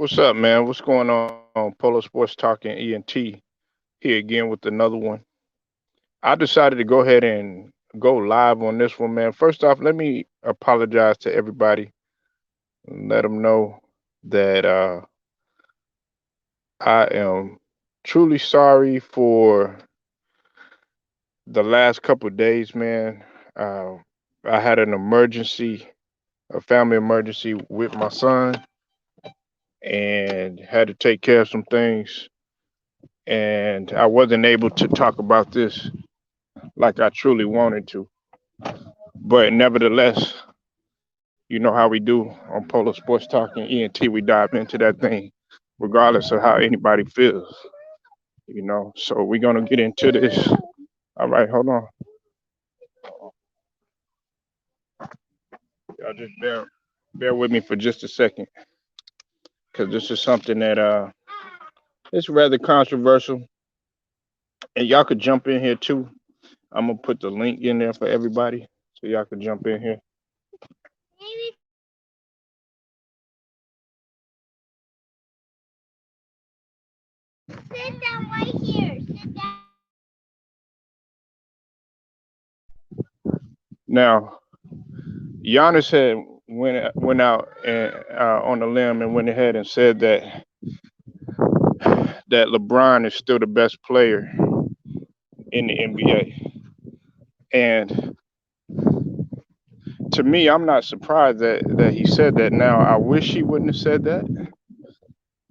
What's up, man? What's going on? Polo Sports Talking ENT here again with another one. I decided to go ahead and go live on this one, man. First off, let me apologize to everybody and let them know that I am truly sorry for the last couple of days, man. Uh, I had an emergency, a family emergency with my son, and had to take care of some things. And I wasn't able to talk about this like I truly wanted to. But nevertheless, you know how we do on Polo Sports Talk and ENT, we dive into that thing, regardless of how anybody feels. So we're gonna get into this. All right, hold on. Y'all just bear with me for just a second, because this is something that it's rather controversial, and y'all could jump in here too. I'm gonna put the link in there for everybody, so y'all could jump in here. Sit down right here. Sit down. Now, Giannis had went out and on the limb and went ahead and said that LeBron is still the best player in the NBA. And to me, I'm not surprised that he said that. Now, I wish he wouldn't have said that,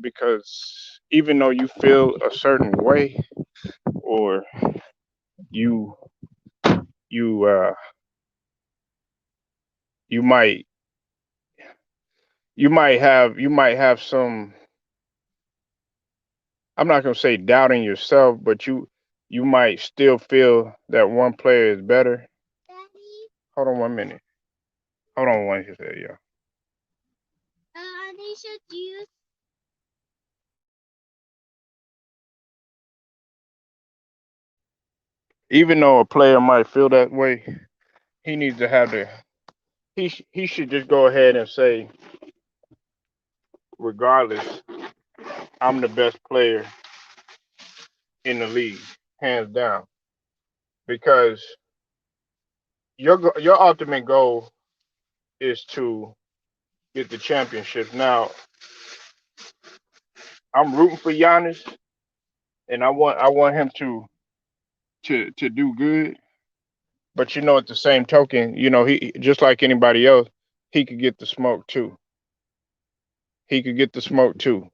because even though you feel a certain way, or you you you might you might have some, I'm not gonna say doubting yourself, but you might still feel that one player is better. Daddy, Hold on 1 minute. Hold on one second, yeah. they should use. Even though a player might feel that way, he needs to have the he should just go ahead and say, regardless, I'm the best player in the league, hands down. Because your ultimate goal is to get the championship. Now, I'm rooting for Giannis, and I want him to do good. But at the same token, he just like anybody else, he could get the smoke too. He could get the smoke too.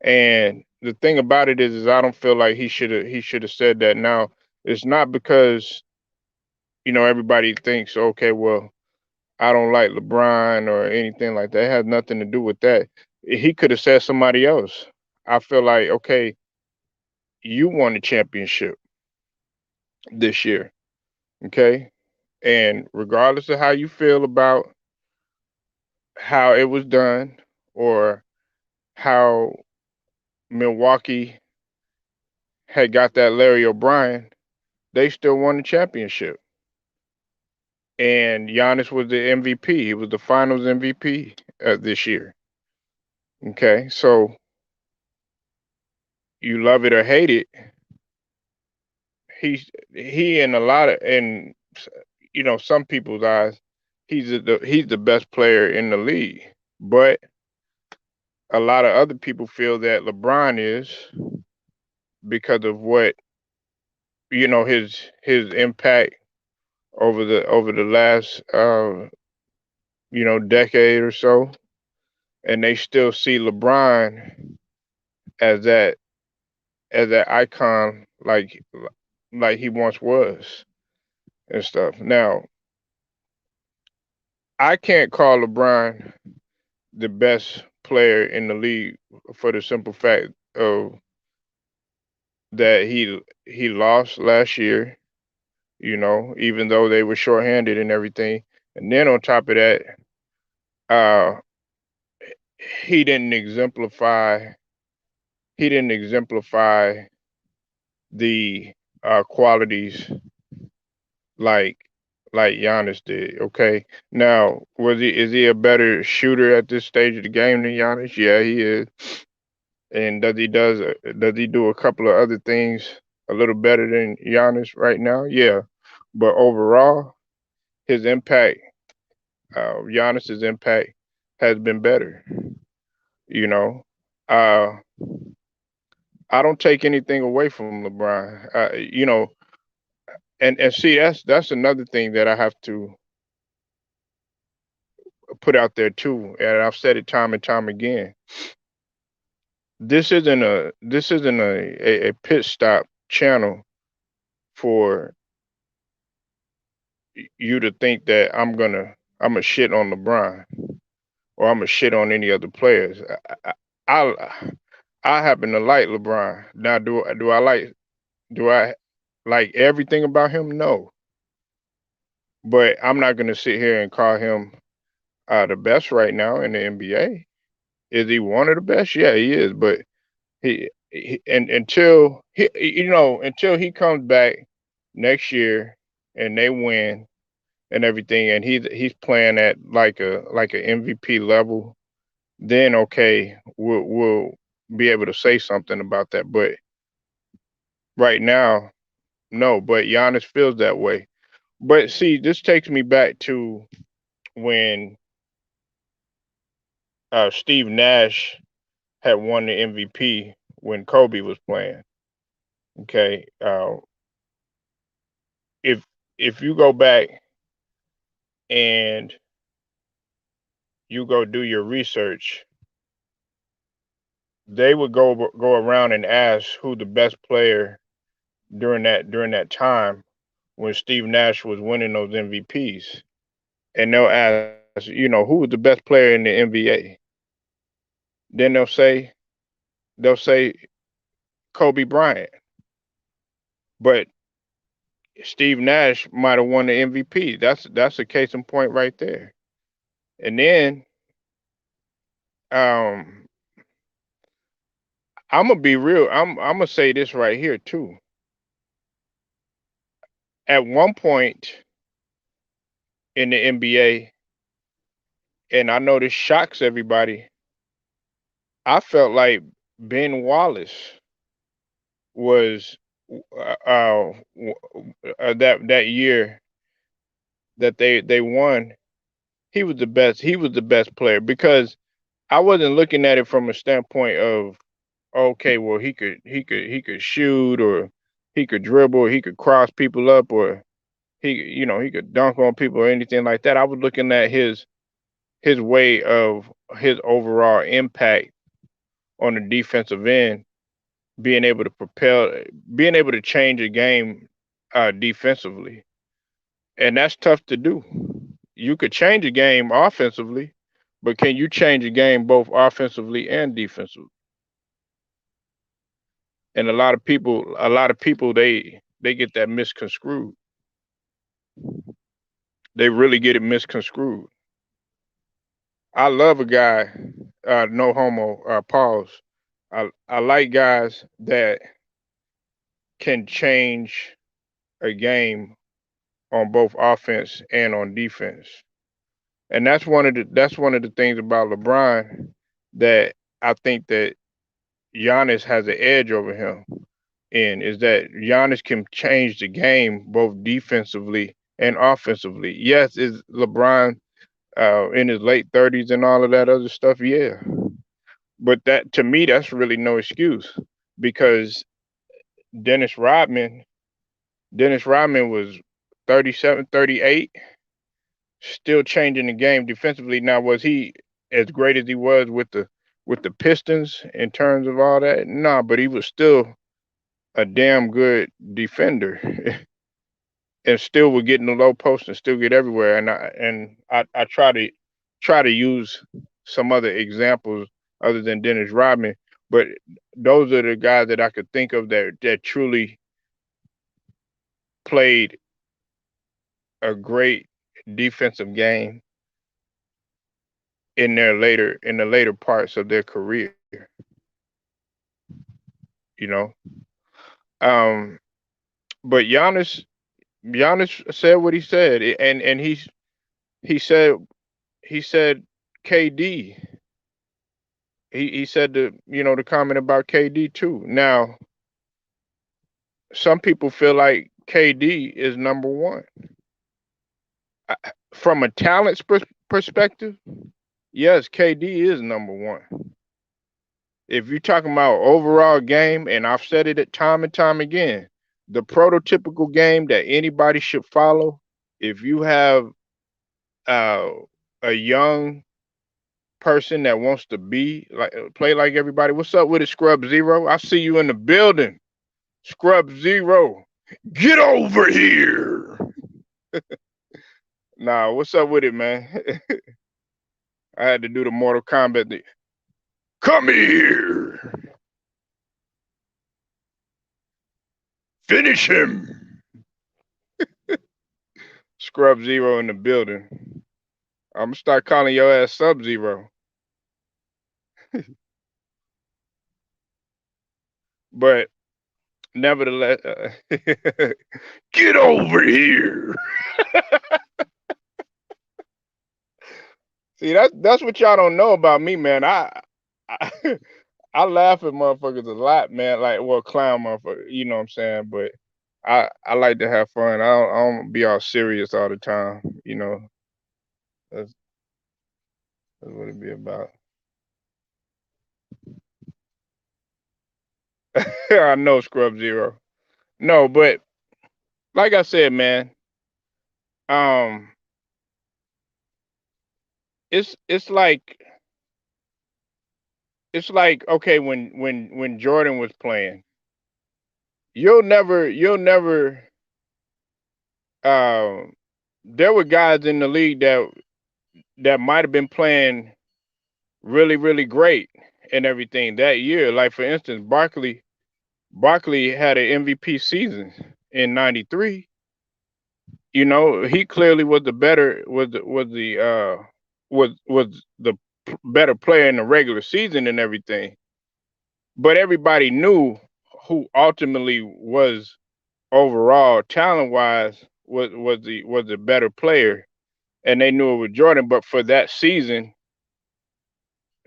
And the thing about it is I don't feel like he should have said that. Now, it's not because everybody thinks, okay, well, I don't like LeBron or anything like that. It has nothing to do with that. He could have said somebody else. I feel like, okay, you won the championship this year, okay? And regardless of how you feel about how it was done, or how Milwaukee had got that Larry O'Brien, they still won the championship. And Giannis was the MVP. He was the Finals MVP this year. Okay, so you love it or hate it, he in a lot of, in some people's eyes, he's the best player in the league. But a lot of other people feel that LeBron is, because of what his impact over the last decade or so, and they still see LeBron as that icon, like he once was and stuff. Now, I can't call LeBron the best player in the league for the simple fact of that he lost last year, even though they were shorthanded and everything. And then on top of that, uh, he didn't exemplify he didn't exemplify the qualities like like Giannis did. Okay, now was he is he a better shooter at this stage of the game than Giannis? Yeah, he is. And does he do a couple of other things a little better than Giannis right now? Yeah, but overall, his impact, Giannis's impact, has been better. You know, uh, I don't take anything away from LeBron. And see that's another thing that I have to put out there too, and I've said it time and time again. This isn't a pit stop channel for you to think that I'm a shit on LeBron or I'm a shit on any other players. I I happen to like LeBron. Now do I like everything about him? No, but I'm not gonna sit here and call him the best right now in the NBA. Is he one of the best? Yeah, he is. But he and until he comes back next year and they win and everything, and he's playing at like a MVP level, then okay, we'll be able to say something about that. But right now, no. But Giannis feels that way. But see, this takes me back to when Steve Nash had won the MVP when Kobe was playing. Okay, if if you go back and you go do your research, they would go around and ask who the best player during that time when Steve Nash was winning those MVPs, and they'll ask, who was the best player in the NBA? Then they'll say Kobe Bryant, but Steve Nash might have won the MVP. That's a case in point right there. And then um, I'm gonna be real. I'm gonna say this right here too. At one point in the NBA, and I know this shocks everybody, I felt like Ben Wallace was that year that they won. He was the best. He was the best player because I wasn't looking at it from a standpoint of okay, well he could shoot or he could dribble, or he could cross people up, or he could dunk on people or anything like that. I was looking at his way of his overall impact on the defensive end, being able to being able to change a game defensively, and that's tough to do. You could change a game offensively, but can you change a game both offensively and defensively? And a lot of people they get that misconstrued. They really get it misconstrued. I love a guy, no homo, pause. I like guys that can change a game on both offense and on defense. And that's one of the things about LeBron that I think that Giannis has an edge over him in is that Giannis can change the game both defensively and offensively. Yes, is LeBron in his late 30s and all of that other stuff? Yeah. But that to me that's really no excuse because Dennis Rodman Dennis Rodman was 37, 38, still changing the game defensively. Now was he as great as he was with the Pistons in terms of all that? Nah, but he was still a damn good defender and still would get in the low post and still get everywhere. And I try to use some other examples other than Dennis Rodman, but those are the guys that I could think of that truly played a great defensive game in the later parts of their career. You know, um, but Giannis. Giannis said what he said, and he said he said KD. He said the comment about KD too. Now some people feel like KD is number one. From a talent perspective, yes, KD is number one. If you're talking about overall game, and I've said it time and time again, the prototypical game that anybody should follow, if you have uh, a young person that wants to be like play like everybody, what's up with it, Scrub Zero? I see you in the building, Scrub Zero. Get over here. Nah, what's up with it, man? I had to do the Mortal Kombat. Come here. Finish him. Scrub Zero in the building. I'm gonna start calling your ass Sub Zero. But nevertheless, get over here. See, that's what y'all don't know about me, man. I I laugh at motherfuckers a lot, man. Like, well, clown motherfucker, you know what I'm saying? But I like to have fun. I don't be all serious all the time. That's, that's what it be about. I know Scrub Zero. No, but like I said, man, um, it's like okay, when Jordan was playing, you'll never um there were guys in the league that might have been playing really, really great and everything that year. Like for instance, Barkley had an MVP season in '93. He clearly was the better was the better player in the regular season and everything. But everybody knew who ultimately was overall talent wise was the better player, and they knew it was Jordan. But for that season,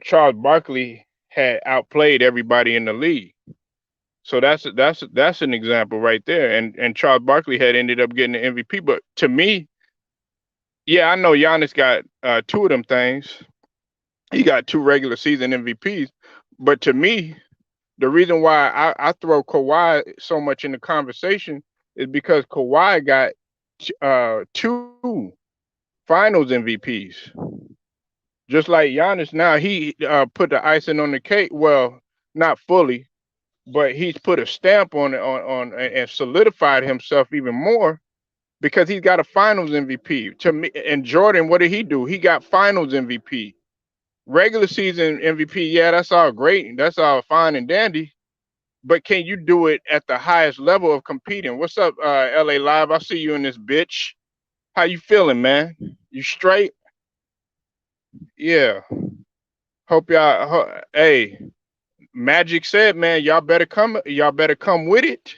Charles Barkley had outplayed everybody in the league. So that's an example right there. And Charles Barkley had ended up getting the MVP. But to me, yeah, I know Giannis got two of them things. He got two regular season MVPs. But to me, the reason why I throw Kawhi so much in the conversation is because Kawhi got two Finals MVPs. Just like Giannis now, he put the icing on the cake. Well, not fully, but he's put a stamp on it and solidified himself even more because he's got a Finals MVP. To me, and Jordan, what did he do? He got Finals MVP. Regular season MVP, yeah, that's all great. That's all fine and dandy. But can you do it at the highest level of competing? What's up, LA Live? I see you in this bitch. How you feeling, man? You straight? Yeah. Hope y'all. Hey, Magic said, man, y'all better come. Y'all better come with it.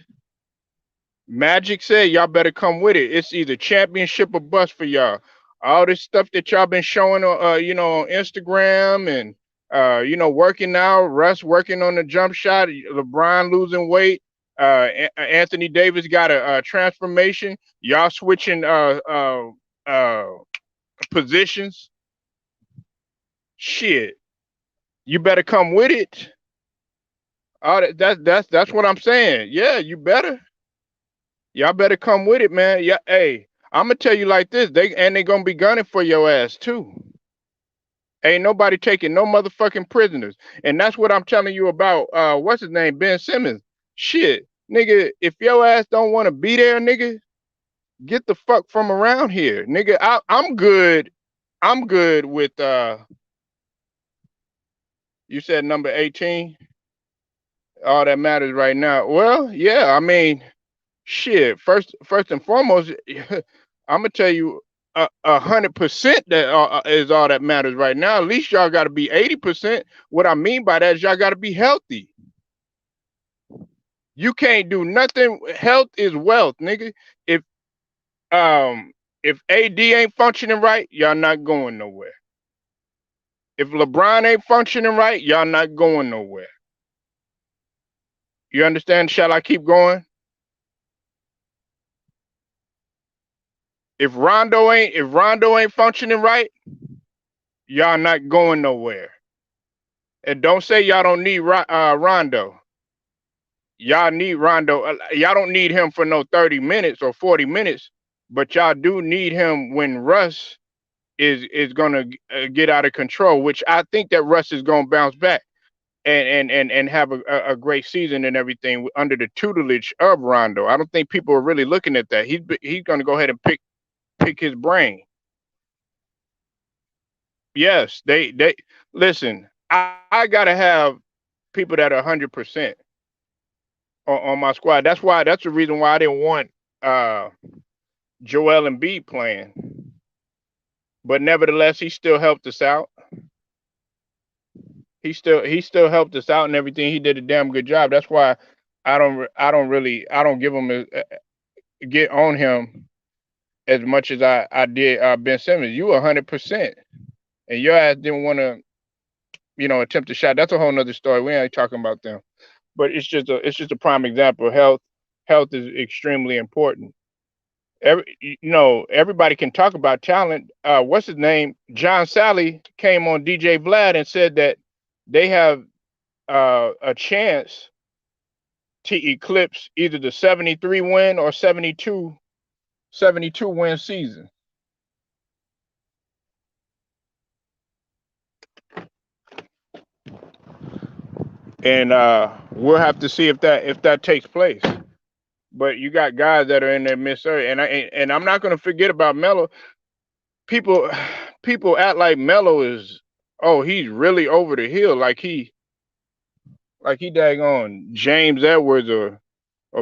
Magic said, y'all better come with it. It's either championship or bust for y'all. All this stuff that y'all been showing on, on Instagram and, working out. Russ working on the jump shot. LeBron losing weight. Anthony Davis got a transformation. Y'all switching uh, positions. Shit, you better come with it. All that's what I'm saying. Yeah, you better. Y'all better come with it, man. Yeah, hey, I'm gonna tell you like this. They gonna be gunning for your ass too. Ain't nobody taking no motherfucking prisoners. And that's what I'm telling you about what's his name? Ben Simmons. Shit. Nigga, if your ass don't want to be there, nigga, get the fuck from around here. Nigga, I'm good. I'm good with you said number 18. All that matters right now. Well, yeah, I mean, shit. First and foremost, I'm gonna tell you 100% that is all that matters right now. At least y'all got to be 80%. What I mean by that is y'all got to be healthy. You can't do nothing. Health is wealth, nigga. If AD ain't functioning right, y'all not going nowhere. If LeBron ain't functioning right, y'all not going nowhere. You understand? Shall I keep going? If Rondo ain't functioning right, y'all not going nowhere. And don't say y'all don't need Rondo. Y'all need Rondo. Y'all don't need him for no 30 minutes or 40 minutes, but y'all do need him when Russ is gonna get out of control. Which I think that Russ is gonna bounce back and have a great season and everything under the tutelage of Rondo. I don't think people are really looking at that. He's gonna go ahead and pick his brain. Yes, they listen. I gotta have people that are 100% on my squad. That's the reason why I didn't want uh Joel Embiid playing. But nevertheless, he still helped us out. He still helped us out and everything. He did a damn good job. That's why I don't give him get on him as much as I did Ben Simmons. You 100%, and your ass didn't want to attempt a shot. That's a whole nother story. We ain't talking about them. But it's just a prime example. Health is extremely important. Everybody can talk about talent. What's his name? John Sally came on DJ Vlad and said that they have a chance to eclipse either the 73 win or 72 win season. And we'll have to see if that takes place. But you got guys that are in their mid and I'm not going to forget about Melo. People people act like Melo is, oh, he's really over the hill, like he daggone James Edwards or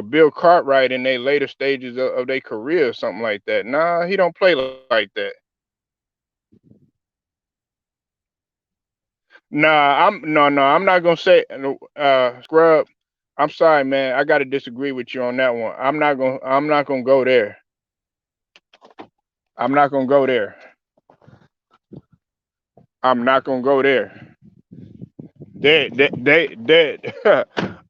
Bill Cartwright in their later stages of their career or something like that. Nah, he don't play like that. Nah, I'm not gonna say scrub. I'm sorry, man. I gotta disagree with you on that one. I'm not gonna go there. I'm not gonna go there. I'm not gonna go there. They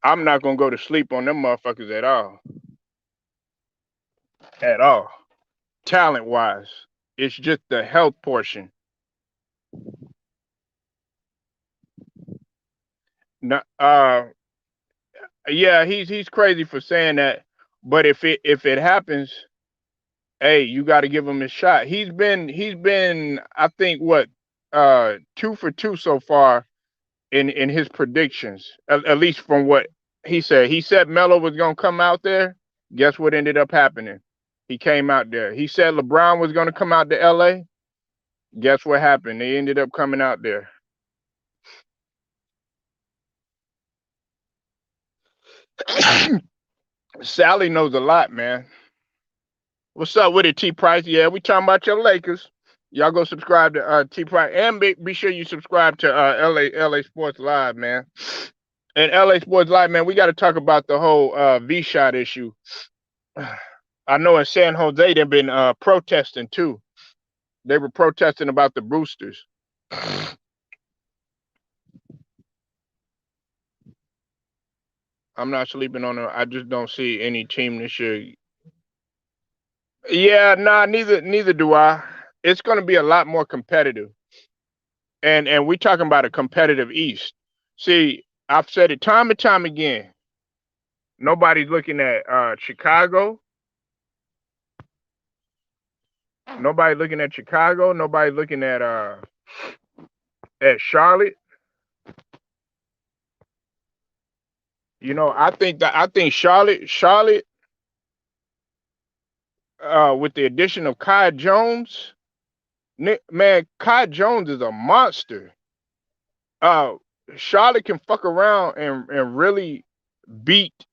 I'm not gonna go to sleep on them motherfuckers at all. At all. Talent wise. It's just the health portion. No, yeah, he's crazy for saying that. But if it happens, hey, you got to give him a shot. He's been I think what 2 for 2 so far in his predictions. At least from what he said. He said Melo was gonna come out there. Guess what ended up happening? He came out there. He said LeBron was gonna come out to LA. Guess what happened? They ended up coming out there. Sally knows a lot, man. What's up with it, T Price? Yeah, we talking about your Lakers. Y'all go subscribe to T Price and be sure you subscribe to LA Sports Live, man. And LA Sports Live, man, we got to talk about the whole V shot issue. I know in San Jose they've been protesting too. They were protesting about the Brewsters. I'm not sleeping on them. I just don't see any team this year. Yeah, nah, neither do I. It's going to be a lot more competitive, and we talking about a competitive East. See, I've said it time and time again. Nobody's looking at Chicago. Nobody looking at Chicago. Nobody looking at Charlotte. I think Charlotte, with the addition of Kai Jones, man, Kai Jones is a monster. Uh, Charlotte can fuck around and really beat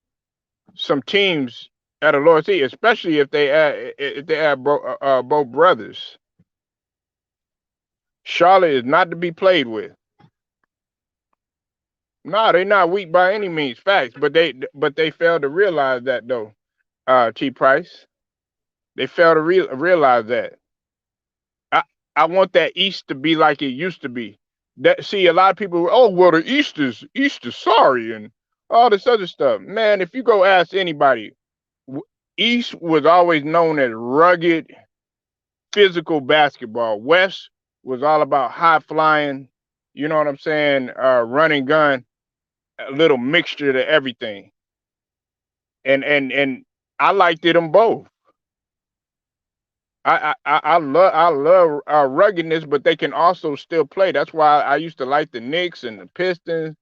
some teams at a lower seed, especially if they add both brothers. Charlotte is not to be played with. No, they're not weak by any means, facts. But they failed to realize that though. T Price, They fail to realize that. I I want that East to be like it used to be. That see a lot of people. Oh well, the East is sorry and all this other stuff. Man, if you go ask anybody, East was always known as rugged, physical basketball. West was all about high flying. You know what I'm saying? Running gun, a little mixture to everything. And I liked it them both. I love ruggedness, but they can also still play. That's why I used to like the Knicks and the Pistons.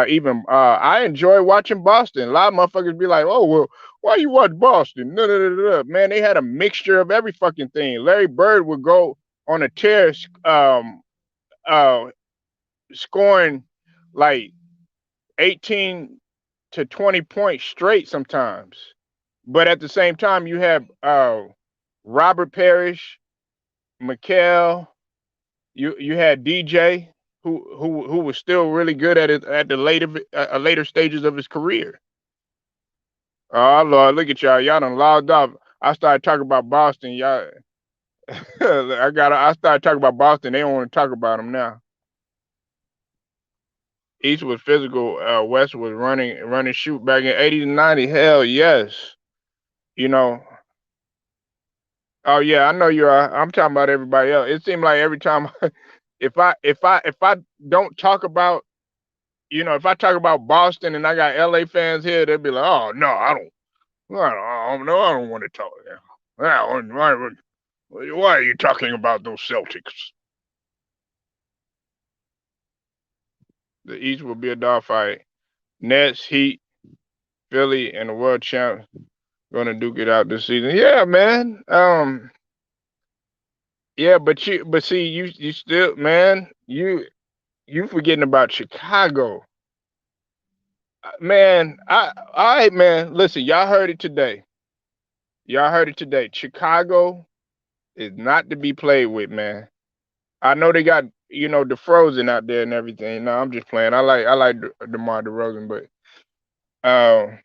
Even I enjoy watching Boston. A lot of motherfuckers be like, "Oh well, why you watch Boston?" No, no, no, no. Man, they had a mixture of every fucking thing. Larry Bird would go on a tear, uh, scoring like 18 to 20 points straight sometimes. But at the same time, you have Robert Parrish, Mikal. You had DJ, who was still really good at it at the later stages of his career. Oh Lord, look at y'all! Y'all done logged off. I started talking about Boston. Y'all, I started talking about Boston. They don't want to talk about them now. East was physical. West was running shoot back in '80 to '90. Hell yes, you know. Oh yeah, I know you are. I'm talking about everybody else. It seemed like every time, if I don't talk about, if I talk about Boston and I got LA fans here, they'll be like, "Oh no, I don't want to talk." Yeah. Why are you talking about those Celtics? The East will be a dogfight. Nets, Heat, Philly, and the world champs gonna duke it out this season. Yeah, man. Yeah, but see, you still, man, you forgetting about Chicago, man. All right, man. Listen, y'all heard it today. Y'all heard it today. Chicago is not to be played with, man. I know they got the Frozen out there and everything. No, I'm just playing. I like DeMar DeRozan, but um,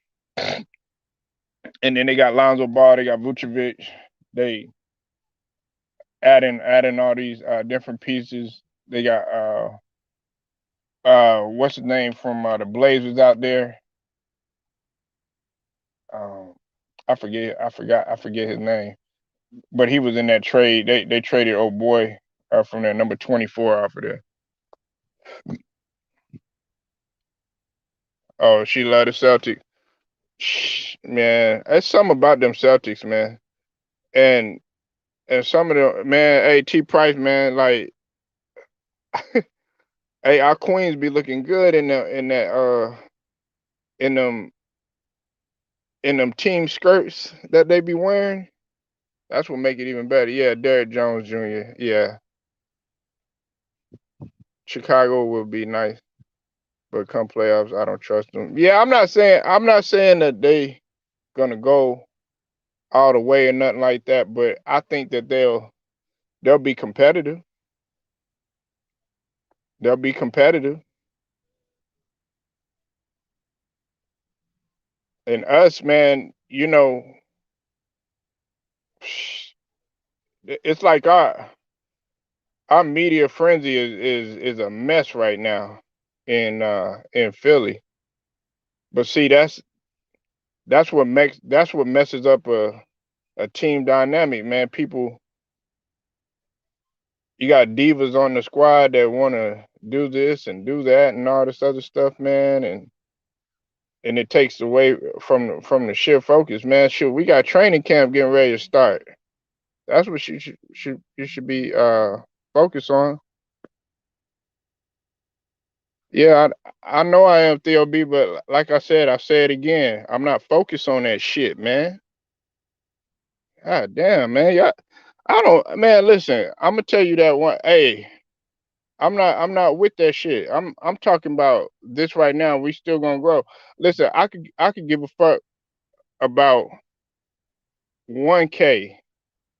and then they got Lonzo Ball, they got Vucevic. They adding all these different pieces. They got what's his name from the Blazers out there. Um, I forget his name, but he was in that trade. They traded old boy from their number 24 off of there. Oh, she love the Celtics. Man, it's something about them Celtics, man. And some of them, man, hey T Price, man, like, hey, our queens be looking good in them in them team skirts that they be wearing. That's what make it even better. Yeah, Derrick Jones Jr. Yeah, Chicago would be nice, but come playoffs, I don't trust them. Yeah, I'm not saying that they gonna go all the way or nothing like that, but I think that they'll be competitive. They'll be competitive. And us, man, it's like our media frenzy is a mess right now in Philly. But see, that's what messes up a team dynamic, man. People, you got divas on the squad that want to do this and do that and all this other stuff, man, and it takes away from the sheer focus, man. Shoot, we got training camp getting ready to start. That's what you should be focused on. Yeah, I know I am Theo B, but like I said, I say it again. I'm not focused on that shit, man. God damn, man. Yeah, I don't, man. Listen, I'm gonna tell you that one. Hey, I'm not with that shit. I'm talking about this right now. We still gonna grow. Listen, I could give a fuck about 1K,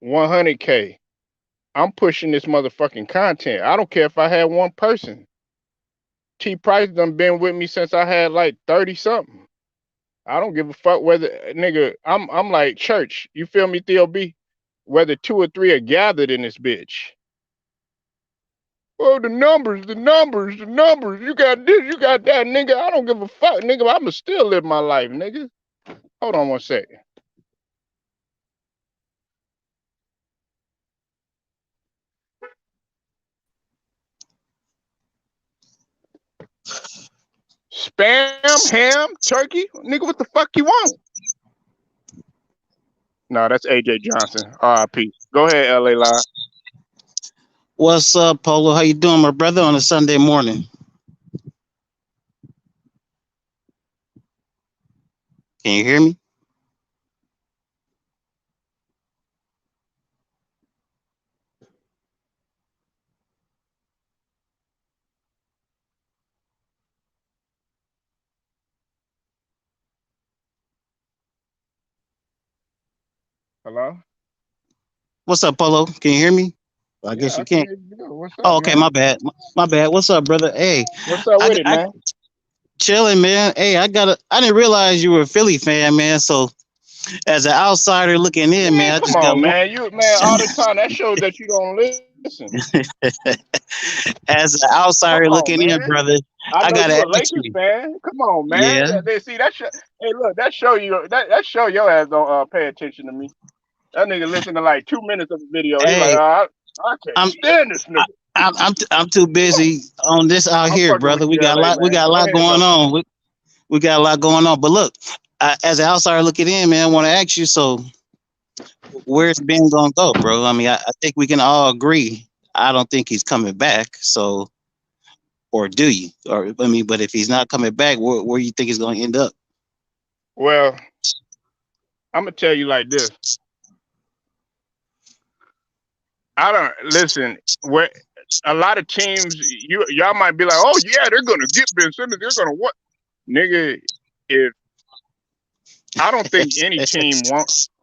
100K. I'm pushing this motherfucking content. I don't care if I had one person. T Price done been with me since I had like 30 something. I don't give a fuck whether nigga. I'm like church. You feel me, Theo B? whether two or three are gathered in this bitch. Oh, the numbers, the numbers, the numbers. You got this, you got that, nigga. I don't give a fuck, nigga. I'ma still live my life, nigga. Hold on one second. Spam, ham, turkey, nigga. What the fuck you want? No, that's AJ Johnson. R.I.P. Go ahead, LA Live. What's up, Polo? How you doing, my brother, on a Sunday morning? Can you hear me? Hello. What's up, Polo? Can you hear me? I Yeah, guess I you can can't. hear you. Good. What's up, Oh, okay, my man? bad. My bad. What's up, brother? Hey, What's up with it, I man? chilling, man. Hey, I didn't realize you were a Philly fan, man. So as an outsider looking in, Man, man, I come just got on, one. man. You man, all the time. That shows that you don't listen. As an Come outsider on, looking in, man. brother, I I know gotta you a ask Lakers you. fan. Come on, man. Yeah. They see that. Hey, look, that show you. That show your ass don't pay attention to me. That nigga listen to like 2 minutes of the video. He like, Hey, I can't I'm stand this I, nigga. I'm too busy on this out I'm here, fucking with brother. you, LA We man. got a Go lot ahead going though. on. We got a lot going on. But look, as an outsider looking in, man, I want to ask you. So where's Ben gonna go, bro? I mean, I think we can all agree. I don't think he's coming back. So, or do you? Or I mean, but if he's not coming back, where you think he's gonna end up? Well, I'm gonna tell you like this. I don't listen. Where a lot of teams, y'all might be like, oh yeah, they're gonna get Ben Simmons. They're gonna what, nigga? If I don't think any team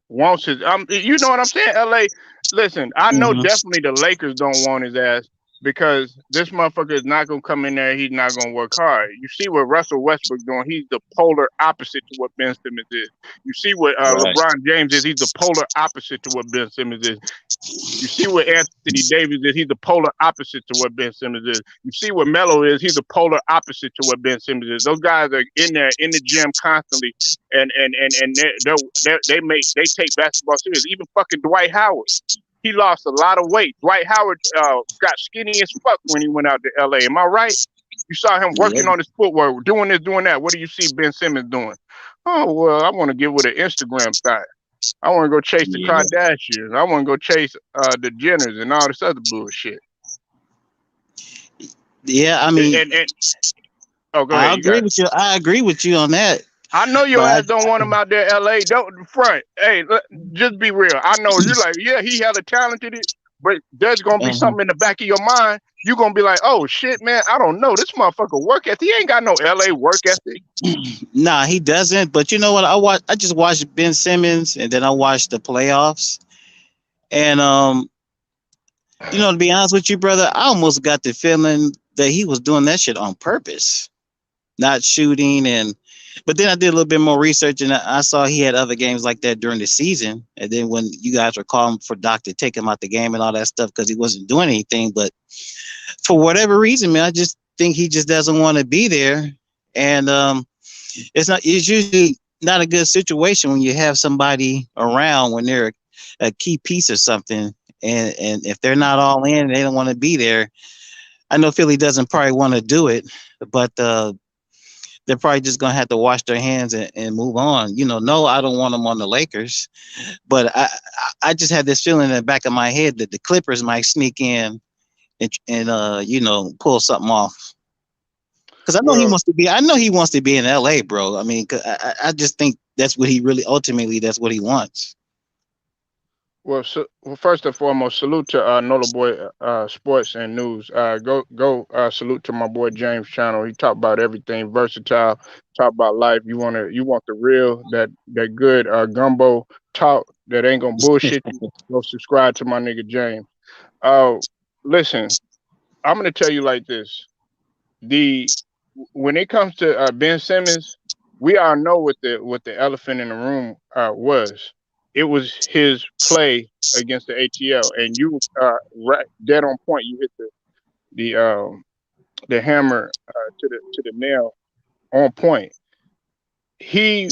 wants his. You know what I'm saying? LA. Listen, I know Mhm. definitely the Lakers don't want his ass because this motherfucker is not gonna come in there. He's not gonna work hard. You see what Russell Westbrook doing? He's the polar opposite to what Ben Simmons is. You see what Right. LeBron James is? He's the polar opposite to what Ben Simmons is. You see what Anthony Davis is? He's the polar opposite to what Ben Simmons is. You see what Melo is? He's the polar opposite to what Ben Simmons is. Those guys are in there in the gym constantly, and they take basketball serious. Even fucking Dwight Howard, he lost a lot of weight. Dwight Howard got skinny as fuck when he went out to L.A. Am I right? You saw him Yeah. working on his footwork, doing this, doing that. What do you see Ben Simmons doing? Oh well, I want to get with an Instagram thing. I want to go chase the Yeah. Kardashians. I want to go chase the Jenners and all this other bullshit. Yeah. I And, mean, and oh, go I ahead. You agree got it. with you. I agree with you on that. I know your But ass don't want him out there, L.A. Don't front. Hey, just be real. I know you're like, yeah, he hella talented, but there's gonna be uh something in the back of your mind. You're gonna be like, oh shit, man, I don't know. This motherfucker work ethic. He ain't got no L.A. work ethic. nah, he doesn't. But you know what? I just watched Ben Simmons, and then I watched the playoffs, and to be honest with you, brother, I almost got the feeling that he was doing that shit on purpose, not shooting. And but then I did a little bit more research, and I saw he had other games like that during the season. And then when you guys were calling for Doc to take him out the game and all that stuff because he wasn't doing anything, but for whatever reason, man, I just think he just doesn't want to be there. And it's usually not a good situation when you have somebody around when they're a key piece of something, and if they're not all in, they don't want to be there. I know Philly doesn't probably want to do it, but they're probably just gonna have to wash their hands and move on. No, I don't want them on the Lakers, but I just had this feeling in the back of my head that the Clippers might sneak in and pull something off. Because I know he Well, wants to be. I know he wants to be in L.A., bro. I mean, 'cause I just think that's what he really ultimately that's what he wants. well, first and foremost, salute to Nola Boy Sports and News. Go salute to my boy James channel. He talk about everything versatile. Talk about life. You want the real that good gumbo talk that ain't gonna bullshit you. Go subscribe to my nigga James. Uh, Listen, I'm gonna tell you like this. The When it comes to Ben Simmons, we all know what the elephant in the room was. it was his play against the ATL, and you right dead on point. You hit the the hammer to the nail on point. He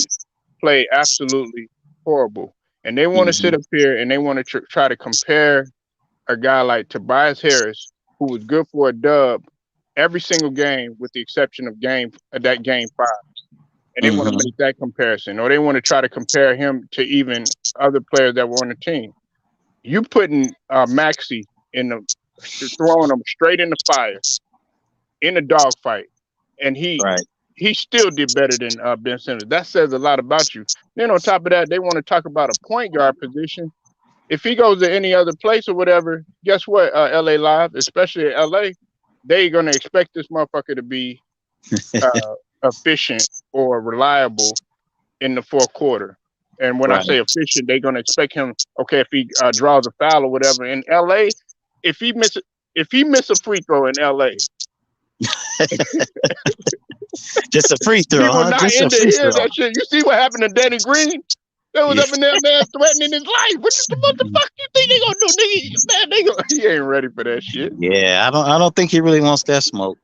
played absolutely horrible, and they want to sit Hmm. up here and they want to try to compare a guy like Tobias Harris, who was good for a dub every single game, with the exception of game 5, and they want to Hmm. make that comparison, or they want to try to compare him to even other players that were on the team. You putting Maxi in the throwing him straight in the fire in a dogfight, and Right. he still did better than Ben Simmons. That says a lot about you. Then on top of that, they want to talk about a point guard position. If he goes to any other place or whatever, guess what? LA Live, especially LA, they gonna expect this motherfucker to be uh, efficient or reliable in the fourth quarter. And when I Right. say efficient, they're gonna expect him. Okay, if he draws a foul or whatever in LA, if he miss if he miss a free throw in LA, Just a free he throw, will huh? not Just a end to free hear throw. that shit. You see what happened to Danny Green? They was Yeah. up in there, man, threatening his life. What the fuck you think they gonna do, nigga? Man, he ain't ready for that shit. Yeah. I don't think he really wants that smoke.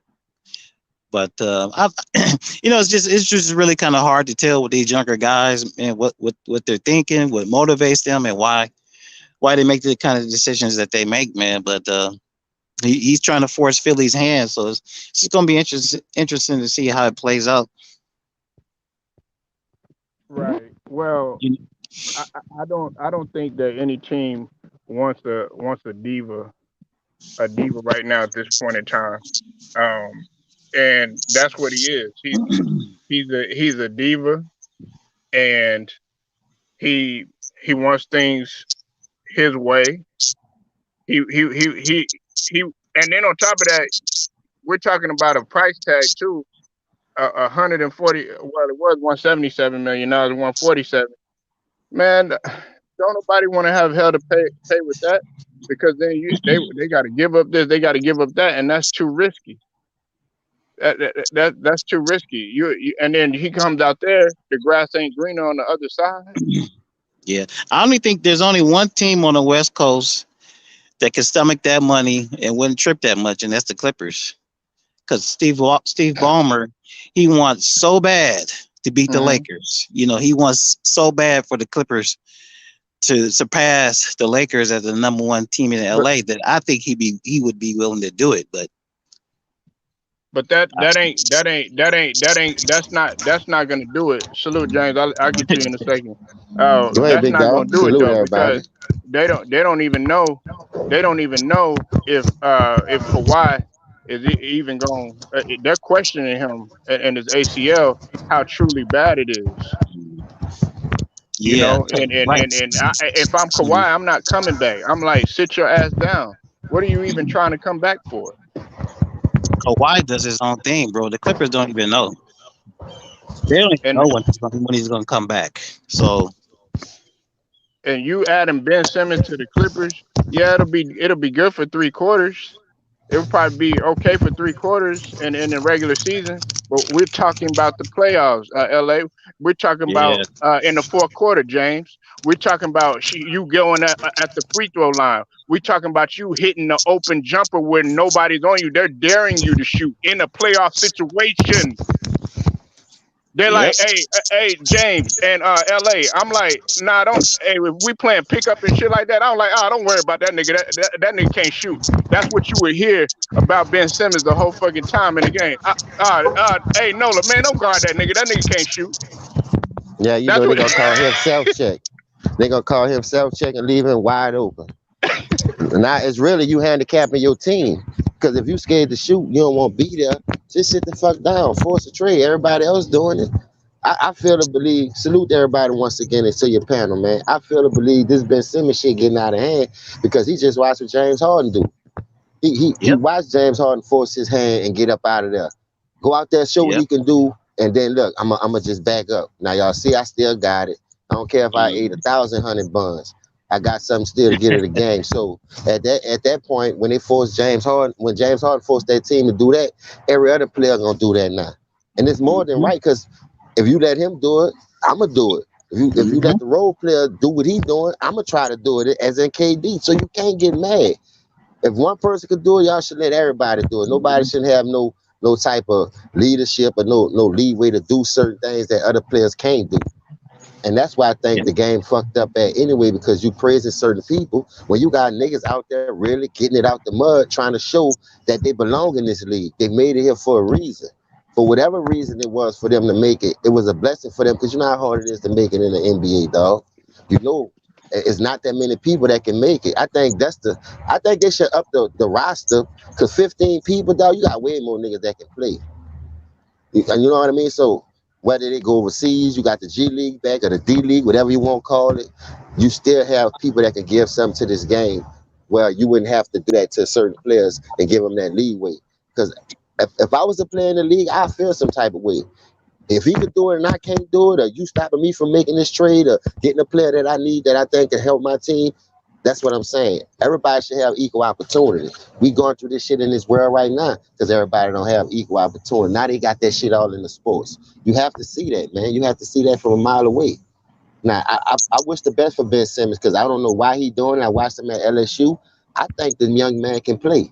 But it's just really kind of hard to tell with these younger guys and what they're thinking, what motivates them, and why they make the kind of decisions that they make, man. But he's trying to force Philly's hand, so it's just gonna be interesting to see how it plays out. Right. Well, You- I don't think that any team wants a diva right now at this point in time. Um, and that's what he is. He's a diva, and he he wants things his way. He and then on top of that, we're talking about a price tag too. 140. Well, it was 177 million. Now it's 147. Man, don't nobody want to have hell to pay with that, because then they got to give up this, they got to give up that, and that's too risky. That's too risky. And then he comes out there, the grass ain't greener on the other side. yeah, I only think there's only one team on the West Coast that can stomach that money and wouldn't trip that much, and that's the Clippers. Because Steve Ballmer, he wants so bad to beat the Hmm. Lakers. He wants so bad for the Clippers to surpass the Lakers as the number one team in But LA that I think he would be willing to do it. But that I, that's not gonna do it. Salute, James. I'll get to you in a second. Go ahead, That's big not gonna dog. do it Salute though, everybody. because they don't even know, if Kawhi is even going. They're questioning him and his ACL, how truly bad it is. You yeah, know, right. if I'm Kawhi, I'm not coming back. I'm like, sit your ass down. What are you even trying to come back for? Kawhi does his own thing, bro. The Clippers don't even know. They don't even And know when he's gonna come back. So you adding Ben Simmons to the Clippers, yeah, it'll be good for 3 quarters. It would probably be okay for 3 quarters in the regular season. But we're talking about the playoffs, LA. We're talking about yeah, in the fourth quarter, James. We're talking about you going at the free throw line. We're talking about you hitting the open jumper where nobody's on you. They're daring you to shoot in a playoff situation. They're yep, like, James and LA. I'm like, nah, don't. Hey, if we playing pickup and shit like that, I'm like, don't worry about that nigga. That nigga can't shoot. That's what you would hear about Ben Simmons the whole fucking time in the game. Hey, Nola, man, don't guard that nigga. That nigga can't shoot. Yeah, you That's know they're what. gonna call him self check. They're gonna call him self check and leave him wide open. Now it's really you handicapping your team. Because if you scared to shoot, you don't want to be there. Just sit the fuck down, force a trade. Everybody else doing it. I feel to believe. Salute everybody once again and to your panel, man. I feel to believe this Ben Simmons shit getting out of hand because he just watched what James Harden do. He yep, watched James Harden force his hand and get up out of there. Go out there, show what yep. he can do, and then look, I'm just back up. Now y'all see, I still got it. I don't care if I ate Mhm. 1,000 buns. I got something still to get in the game. So at that point, when they forced James Harden, when James Harden forced that team to do that, every other player gonna do that now. And it's more than Mhm. right because if you let him do it, I'ma do it. If you let the role player do what he's doing, I'm gonna try to do it as in KD. So you can't get mad. If one person could do it, y'all should let everybody do it. Nobody should have no type of leadership or no leeway to do certain things that other players can't do. And that's why I think the game fucked up at anyway, because you praising certain people when you got niggas out there really getting it out the mud trying to show that they belong in this league. They made it here for a reason. For whatever reason it was for them to make it, it was a blessing for them because you know how hard it is to make it in the NBA, dog. You know, it's not that many people that can make it. I think they should up the roster because 15 people, dog, you got way more niggas that can play. And you know what I mean? So whether they go overseas, you got the G League back or the D League, whatever you want to call it, you still have people that can give something to this game. Well, you wouldn't have to do that to certain players and give them that leeway. Because if I was a player in the league, I feel some type of way. If he could do it and I can't do it, or you stopping me from making this trade or getting a player that I need that I think can help my team, that's what I'm saying. Everybody should have equal opportunity. We going through this shit in this world right now because everybody don't have equal opportunity. Now they got that shit all in the sports. You have to see that, man. You have to see that from a mile away. Now, I wish the best for Ben Simmons because I don't know why he doing it. I watched him at LSU. I think the young man can play.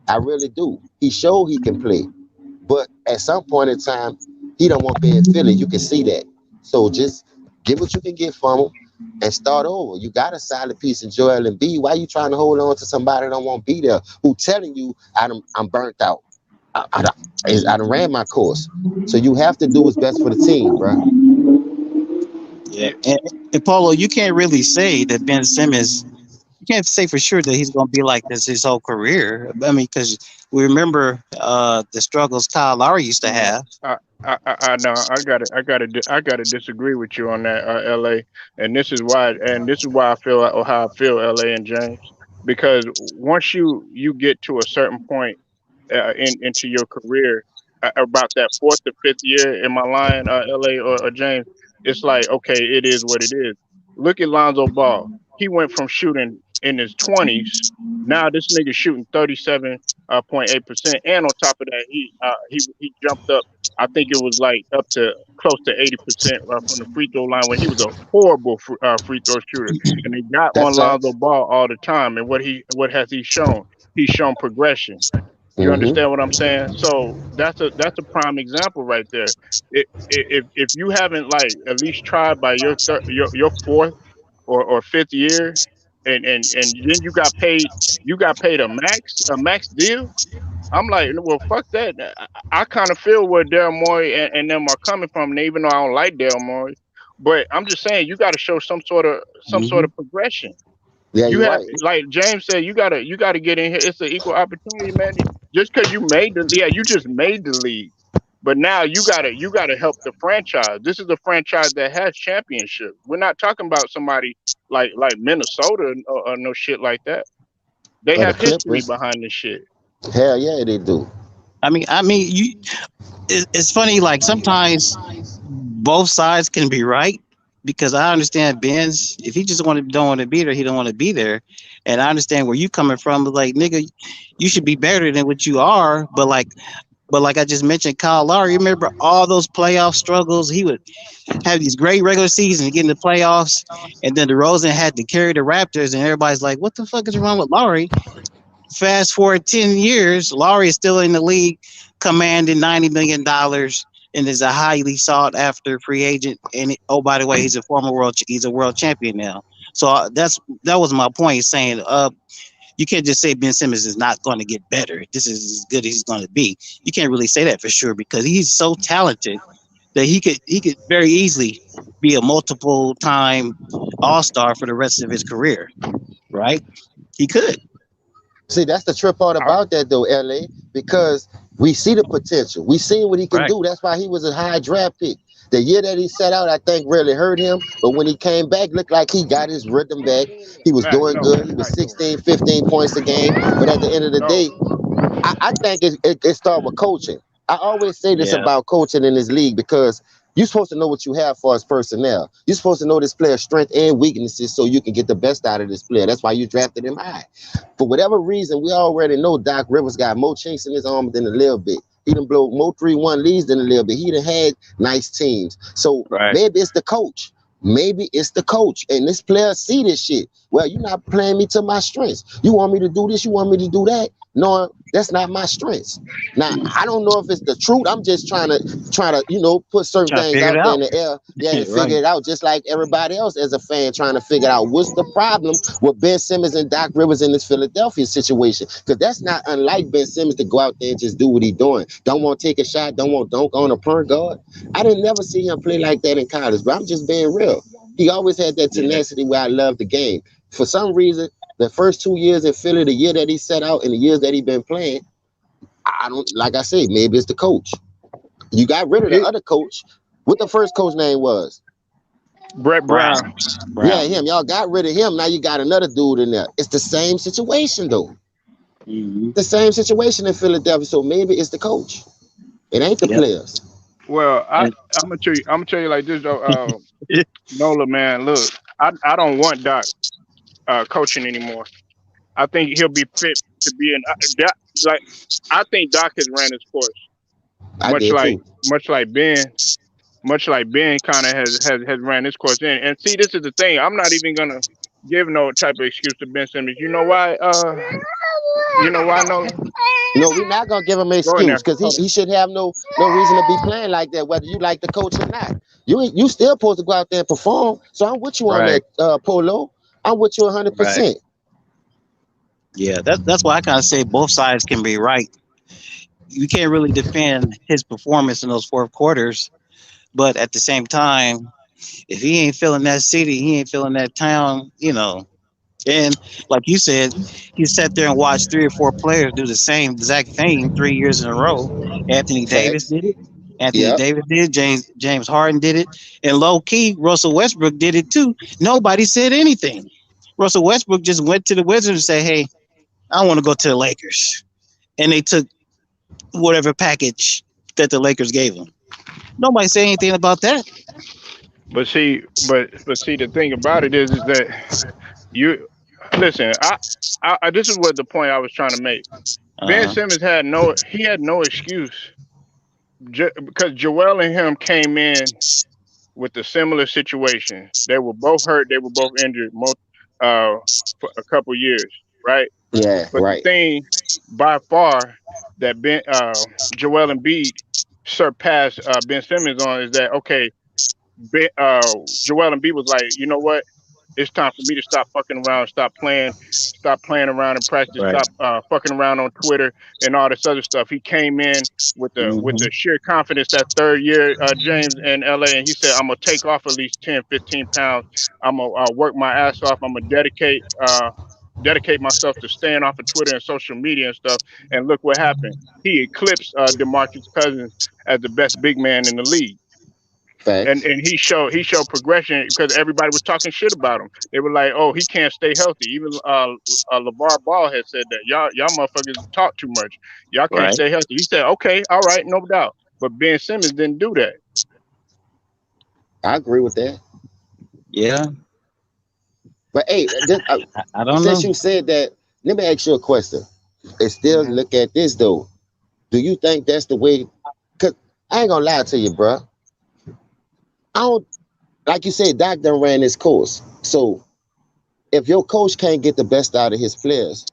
I really do. He showed he can play. But at some point in time, he don't want to be in Philly. You can see that. So just get what you can get from him and start over. You got a solid piece in Joel Embiid. Why you trying to hold on to somebody that don't want to be there? Who telling you I'm burnt out? I done ran my course. So you have to do what's best for the team, bro. Yeah, and Paulo, you can't really say that Ben Simmons. You can't say for sure that he's going to be like this his whole career. I mean, because we remember the struggles Kyle Lowry used to have. I know I gotta disagree with you on that, LA, and this is why I feel how I feel, LA and James, because once you get to a certain point into your career, about that fourth or fifth year in my line, LA or James, it's like okay, it is what it is. Look at Lonzo Ball. He went from shooting in his 20s. Now this nigga shooting 37.8%, and on top of that, he jumped up. I think it was like up to close to 80% from the free throw line when he was a horrible free throw shooter. And they got on That's Lonzo facts. Ball all the time. And what has he shown? He's shown progression. You Mm-hmm. understand what I'm saying? So that's a prime example right there. If you haven't like at least tried by your fourth or fifth year, and then you got paid a max deal. I'm like, well, fuck that. I kind of feel where Daryl Morey and them are coming from, and even though I don't like Daryl Morey, but I'm just saying you got to show some sort Mm-hmm. of progression. Yeah, You you're have, right. like James said, you gotta get in here. It's an equal opportunity, man. Just because you made you just made the league, but now you gotta help the franchise. This is a franchise that has championship. We're not talking about somebody like Minnesota or no shit like that. They Or the have history Clippers. behind this shit. Hell yeah, they do. I mean, it's funny. Like sometimes both sides can be right because I understand Ben's. If he just don't want to be there, he don't want to be there, and I understand where you coming from. But like, nigga, you should be better than what you are. But like I just mentioned, Kyle Lowry. Remember all those playoff struggles? He would have these great regular seasons, get in the playoffs, and then DeRozan had to carry the Raptors, and everybody's like, "What the fuck is wrong with Lowry?" Fast forward 10 years, Laurie is still in the league, commanding $90 million, and is a highly sought after free agent. And oh, by the way, he's a world champion now. So that was my point, saying you can't just say Ben Simmons is not going to get better. This is as good as he's going to be. You can't really say that for sure because he's so talented that he could very easily be a multiple time All Star for the rest of his career. Right? He could. See, that's the trip part I, about that though, LA, because we see the potential. We seen what he can Right. do. That's why he was a high draft pick. The year that he set out, I think really hurt him. But when he came back, looked like he got his rhythm back. He was Matt, doing no, good. He was Matt, no, 16, 15 points a game. But at the end of the no. day, I think it started with coaching. I always say this Yeah. about coaching in this league because you're supposed to know what you have for as personnel. You're supposed to know this player's strength and weaknesses so you can get the best out of this player. That's why you drafted him high. For whatever reason, we already know Doc Rivers got more chinks in his armor than a little bit. He done blow more 3-1 leads than a little bit. He done had nice teams. So Right. maybe it's the coach. Maybe it's the coach and this player see this shit. Well, you're not playing me to my strengths. You want me to do this, you want me to do that. No, that's not my strengths. Now, I don't know if it's the truth. I'm just trying to, put certain Trying to things figure it out there out. in the air, yeah, and figure Right. it out just like everybody else as a fan trying to figure out what's the problem with Ben Simmons and Doc Rivers in this Philadelphia situation. Because that's not unlike Ben Simmons to go out there and just do what he's doing. Don't want to take a shot, don't want to dunk on a point guard. I didn't never see him play like that in college, but I'm just being real. He always had that Yeah. tenacity where I love the game. For some reason, the first 2 years in Philly, the year that he set out and the years that he been playing, I don't, like I said, maybe it's the coach. You got rid of the It, other coach. What the first coach name was? Brett Brown. Browns. Yeah, him. Browns. Y'all got rid of him. Now you got another dude in there. It's the same situation though. Hmm. The same situation in Philadelphia. So maybe it's the coach. It ain't the Yep. players. Well, And I'm gonna tell you like this though, Nola man. Look, I don't want Doc coaching anymore. I think he'll be fit to be in Doc, like I think Doc has ran his course, I much did like too. much like Ben, much like Ben kind of has ran his course in. And see, this is the thing. I'm not even gonna give no type of excuse to Ben Simmons. You know why? You know why, Nola? No, we're not gonna give him an Go in excuse there. because he, Hold on. he should have no reason to be playing like that, whether you like the coach or not. You still supposed to go out there and perform. So I'm with you on right. that, Polo. I'm with you 100. Right. percent Yeah. That's why I kind of say both sides can be right. You can't really defend his performance in those fourth quarters, but at the same time, if he ain't feeling that city, he ain't feeling that town, And like you said, he sat there and watched three or four players do the same exact thing 3 years in a row. Anthony Davis Facts. did it. Anthony Yep. Davis did. James Harden did it. And low key, Russell Westbrook did it too. Nobody said anything. Russell Westbrook just went to the Wizards and said, "Hey, I want to go to the Lakers," and they took whatever package that the Lakers gave him. Nobody said anything about that. But see, the thing about it is that you listen. This is what the point I was trying to make. Ben Uh, Simmons had no excuse because Joel and him came in with a similar situation. They were both hurt. They were both injured uh, for a couple years, right? Yeah. But the Right. thing by far that Joel Embiid surpassed Ben Simmons on is that okay? Joel Embiid was like, you know what? It's time for me to stop fucking around, stop playing around in practice, right. stop fucking around on Twitter and all this other stuff. He came in with the Hmm. sheer confidence that third year, James in LA, and he said, "I'm gonna take off at least 10, 15 pounds. I'm gonna work my ass off. I'm gonna dedicate myself to staying off of Twitter and social media and stuff." And look what happened. He eclipsed DeMarcus Cousins as the best big man in the league, and Facts. he showed progression because everybody was talking shit about him. They were like, "Oh, he can't stay healthy." Even LeVar Ball had said that y'all motherfuckers talk too much. Y'all can't Right. stay healthy. He said, "Okay, all right, no doubt." But Ben Simmons didn't do that. I agree with that. Yeah. But hey, I don't since know. you said that, let me ask you a question. And still Hmm. look at this though. Do you think that's the way? Cause I ain't gonna lie to you, bro. I don't like you said. Doc done ran this course. So if your coach can't get the best out of his players,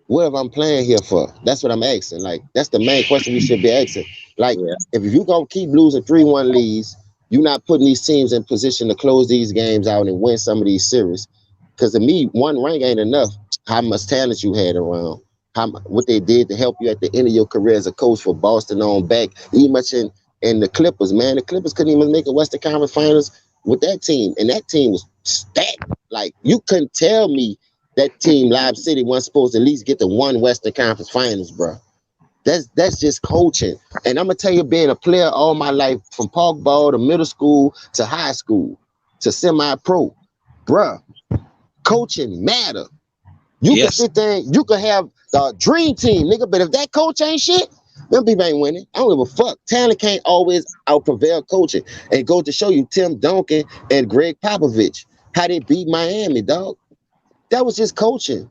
what am I playing here for? That's what I'm asking. Like that's the main question we should be asking. Like Yeah. if you gonna keep losing 3-1 leads, you're not putting these teams in position to close these games out and win some of these series. Because to me, one ring ain't enough. How much talent you had around, what they did to help you at the end of your career as a coach for Boston on back, even much in the Clippers, man. The Clippers couldn't even make a Western Conference Finals with that team, and that team was stacked. Like you couldn't tell me that team, Live City, wasn't supposed to at least get to one Western Conference Finals, bro. That's just coaching. And I'm gonna tell you, being a player all my life, from park ball to middle school to high school to semi-pro, bruh, coaching matter. You can Yes. sit there, you can have the dream team, nigga, but if that coach ain't shit, them people ain't winning. I don't give a fuck. Talent can't always out prevail coaching. And go to show you Tim Duncan and Greg Popovich how they beat Miami, dog. That was just coaching.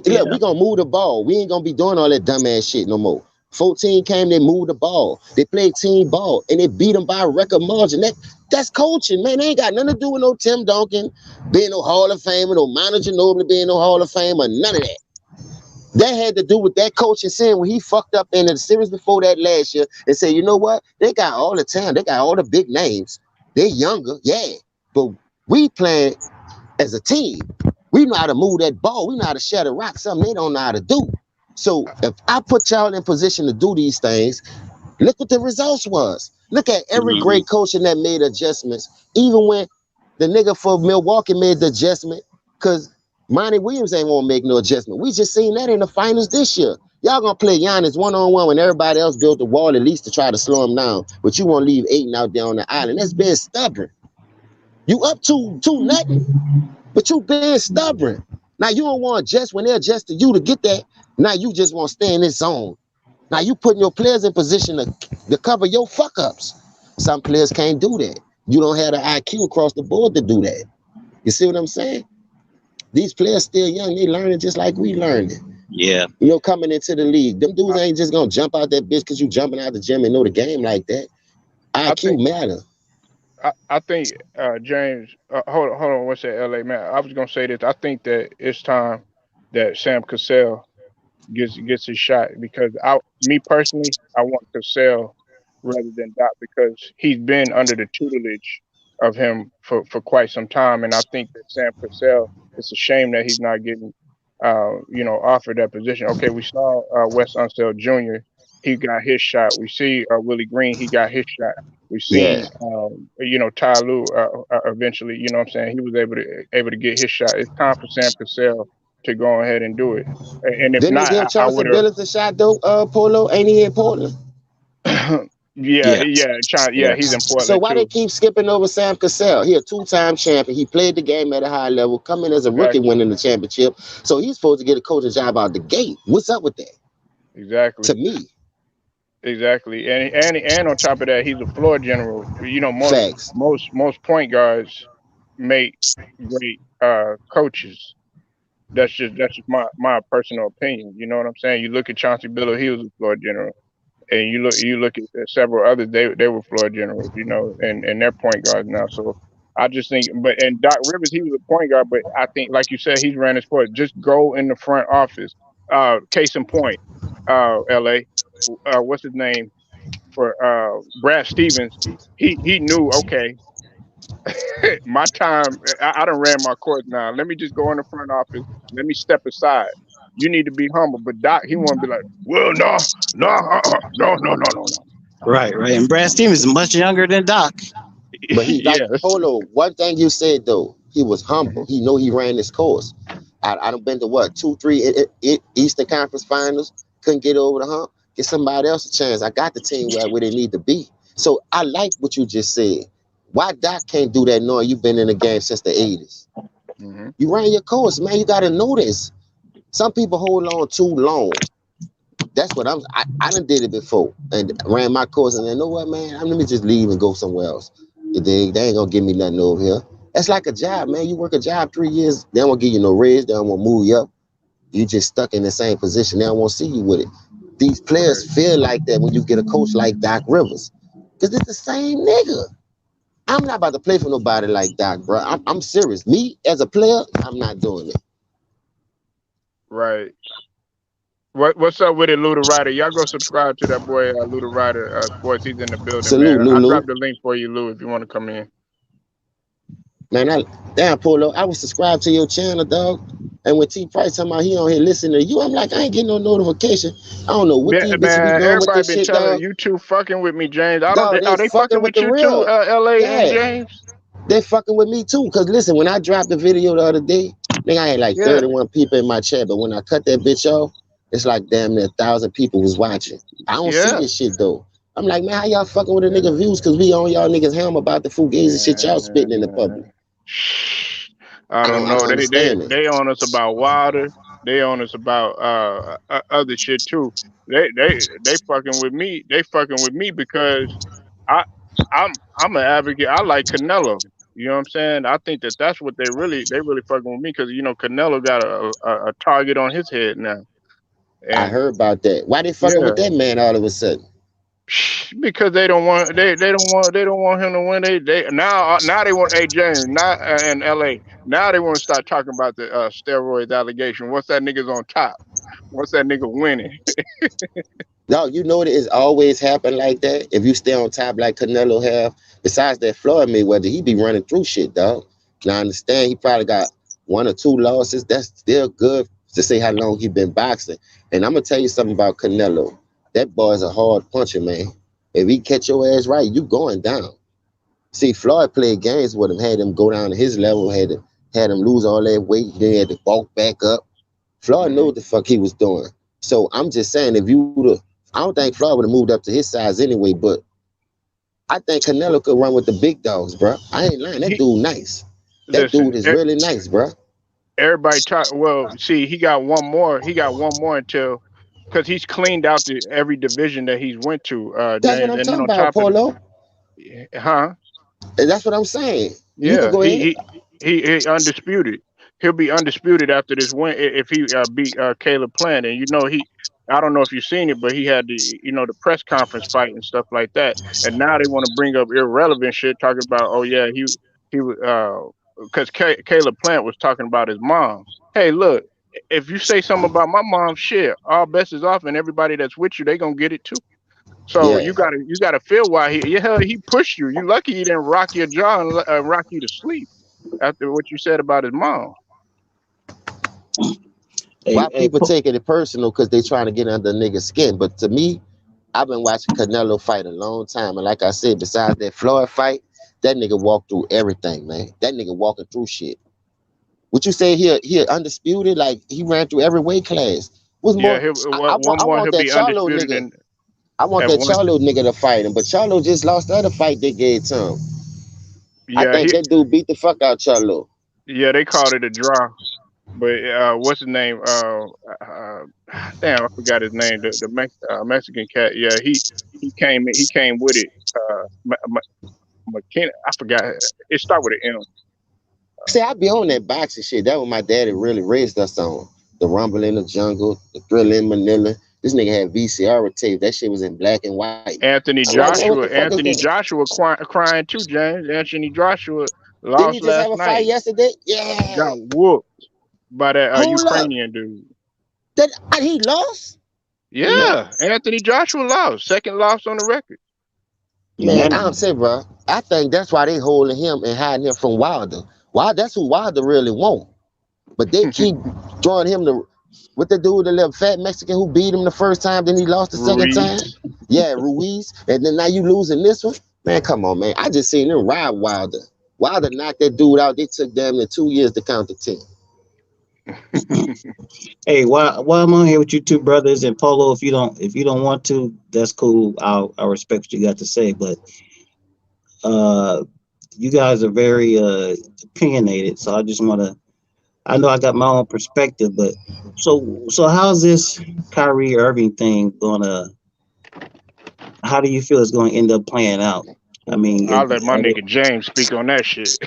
Look, Yeah. we gonna move the ball. We ain't gonna be doing all that dumbass shit no more. 14 came, they moved the ball. They played team ball, and they beat them by a record margin. That's coaching, man. They ain't got nothing to do with no Tim Duncan being no Hall of Famer, no Manu Ginobili being no Hall of Famer, none of that. That had to do with that coach and saying when he fucked up in the series before that last year and said, you know what? They got all the talent. They got all the big names. They're younger, yeah. But we playing as a team. We know how to move that ball. We know how to share the rock, something they don't know how to do. So if I put y'all in position to do these things, look what the results was. Look at every Mhm. great coach in that made adjustments. Even when the nigga for Milwaukee made the adjustment, because Monty Williams ain't gonna make no adjustment. We just seen that in the finals this year. Y'all gonna play Giannis one-on-one when everybody else built the wall at least to try to slow him down. But you wanna leave Aiden out there on the island. That's being stubborn. You up two nothing, but you being stubborn. Now you don't want to adjust when they adjust to you to get that. Now you just want to stay in this zone. Now you putting your players in position to cover your fuck ups. Some players can't do that. You don't have the IQ across the board to do that. You see what I'm saying? These players still young. They learning just like we learning. Yeah. You know, coming into the league, them dudes ain't just gonna jump out that bitch because you jumping out the gym and know the game like that. I IQ think matter. I think James. Hold on. What's that, LA man? I was gonna say this. I think that it's time that Sam Cassell gets his shot because me personally, I want Cassell rather than Doc because he's been under the tutelage of him for quite some time, and I think that Sam Cassell. It's a shame that he's not getting, offered that position. Okay, we saw Wes Unseld Jr. He got his shot. We see Willie Green. He got his shot. We've Yeah. seen, Ty Lue eventually. You know what I'm saying? He was able to get his shot. It's time for Sam Cassell to go ahead and do it. And if Didn't they not, give I Chauncey would have. Billups a shot though? Polo ain't he in Portland? Yeah, Yeah. yeah, he's in So Portland why they too. keep skipping over Sam Cassell? He a two-time champion. He played the game at a high level, come in as a rookie Exactly, winning the championship. So he's supposed to get a coaching job out the gate. What's up with that? To exactly, me, exactly. And on top of that, he's a floor general. You know, facts. most point guards make great coaches. That's just my personal opinion. You know what I'm saying? You look at Chauncey Billups, he was a floor general. And you look at several others, they were floor generals, and they're point guards now. So I just think, and Doc Rivers, he was a point guard, but I think, like you said, he's ran his course. Just go in the front office. Case in point, L.A. What's his name for Brad Stevens? He knew, okay, my time. I done ran my course now. Let me just go in the front office. Let me step aside. You need to be humble, but Doc, he want to be like, well, no, no, no, no, no, no, no. Right. Right. And Brad Stevens is much younger than Doc. But he like Yes, Polo. One thing you said though, he was humble. hmm He know he ran his course. I done been to what 2, 3 Eastern Conference Finals. Couldn't get over the hump. Get somebody else a chance. I got the team where they need to be. So I like what you just said. Why Doc can't do that knowing you've been in the game since the '80s? hmm You ran your course, man. You got to know this. Some people hold on too long. That's what I done did it before and ran my course and then, you know what, man? Let me just leave and go somewhere else. They ain't gonna give me nothing over here. That's like a job, man. You work a job 3 years, they don't want to give you no raise, they don't want to move you up. You just stuck in the same position. They don't want to see you with it. These players right, feel like that when you get a coach like Doc Rivers. Because it's the same nigga. I'm not about to play for nobody like Doc, bro. I'm serious. Me as a player, I'm not doing it. right. What's up with it, Luda Ryder? Y'all go subscribe to that boy, Luda Ryder Sports. He's in the building, Salute, man. I Lulu. dropped the link for you, Lou, if you want to come in. Man, damn Polo, I was subscribed to your channel, dog. And when T Price talking about he on here listening to you, I'm like, I ain't getting no notification. I don't know what Yeah, these bitches be man. doing with Everybody this been shit, telling dog. you two fucking with me, James. I don't. Dog, they Are they fucking fucking with with the you too, real. L.A. and Yeah, James? they fucking with me too. Cause listen, when I dropped the video the other day, nigga, I had like Yeah, 31 people in my chat. But when I cut that bitch off, it's like damn near 1,000 people was watching. I don't see yeah. this shit though. I'm like, man, how y'all fucking with a nigga views? Cause we on y'all niggas helm about the fugazi shit y'all spitting in the public. Man, I don't I know. don't They they understand it. they on us about Wilder. They on us about other shit too. They fucking with me. They fucking with me because I I'm an advocate. I like Canelo. You know what I'm saying? I think that that's what they really fucking with me because Canelo got a target on his head now. I And heard about that. Why they fucking with yeah, that man all of a sudden? because they don't want him to win. They now they want James not in L.A. Now they want to start talking about the steroids allegation. Once that nigga's on top, once that nigga winning. Dog, you know that it's always happened like that. If you stay on top like Canelo have, besides that Floyd Mayweather, he be running through shit, dog. Now I understand he probably got one or two losses. That's still good to say how long he been boxing. And I'm gonna tell you something about Canelo. That boy's a hard puncher, man. If he catch your ass right, you going down. See, Floyd played games with him, had him go down to his level, had him lose all that weight, then he had to bulk back up. Floyd knew Mhm. what the fuck he was doing. So I'm just saying, if you would have, I don't think Floyd would have moved up to his size anyway, but I think Canelo could run with the big dogs, bro. I ain't lying. That He dude nice. That listen. dude is really nice, bro. Everybody talk. Well, see, he got one more. He got one more until because he's cleaned out every division that he's went to, That's what James. I'm And then talking on about, top of, Polo. huh? And that's what I'm saying. You could Yeah, go ahead. he undisputed. He'll be undisputed after this win if he beat Caleb Plant. And you know I don't know if you've seen it, but he had the press conference fight and stuff like that. And now they want to bring up irrelevant shit, talking about oh yeah he was because Caleb Plant was talking about his mom. Hey, look, if you say something about my mom, shit, all best is off, and everybody that's with you, they gonna get it too. So Yeah. you gotta feel why he pushed you. You lucky he didn't rock your jaw and rock you to sleep after what you said about his mom. Hey, Why people taking it personal because they trying to get under a nigga's skin. But to me, I've been watching Canelo fight a long time. And like I said, besides that Floyd fight, that nigga walked through everything, man. That nigga walking through shit. What you say here undisputed? Like he ran through every weight class. What's Yeah, more? he'll I one more want he'll that be Charlo undisputed nigga. in I want at that one. Charlo nigga to fight him. But Charlo just lost the other fight they gave to him. I Yeah, think that dude beat the fuck out Charlo. they called it a draw. But what's his name? Damn, I forgot his name. The Mexican cat. Yeah, he came with it. McKenna. I forgot. It start with an M. See, I be on that boxing shit. That was my daddy really raised us on. The Rumble in the Jungle, the Thriller in Manila. This nigga had VCR tape. That shit was in black and white. Anthony I'm like, man, what the Joshua. fuck is Anthony that? Joshua crying too, James. Anthony Joshua Didn't he lost just have last a fight night. yesterday? Yeah. Got whooped by that Hold up. Ukrainian dude. That he lost? yep. Yeah, Anthony Joshua lost. Second loss on the record. Man, Yeah. I'm saying, bro. I think that's why they holding him and hiding him from Wilder. Why? That's who Wilder really want. But they keep drawing him to what they do with the little fat Mexican who beat him the first time, then he lost the second time. Ruiz. Yeah, Ruiz. And then now you losing this one. Man, come on, man. I just seen them ride Wilder. Wilder knocked that dude out. They took damn near 2 years to count to 10. Hey, while I'm on here with you two brothers and Polo, if you don't want to, that's cool. I'll respect what you got to say, but uh, you guys are very opinionated, so I just want to. I know I got my own perspective, but so how's this Kyrie Irving thing gonna? How do you feel it's going to end up playing out? I mean, I'll let my nigga James speak on that shit.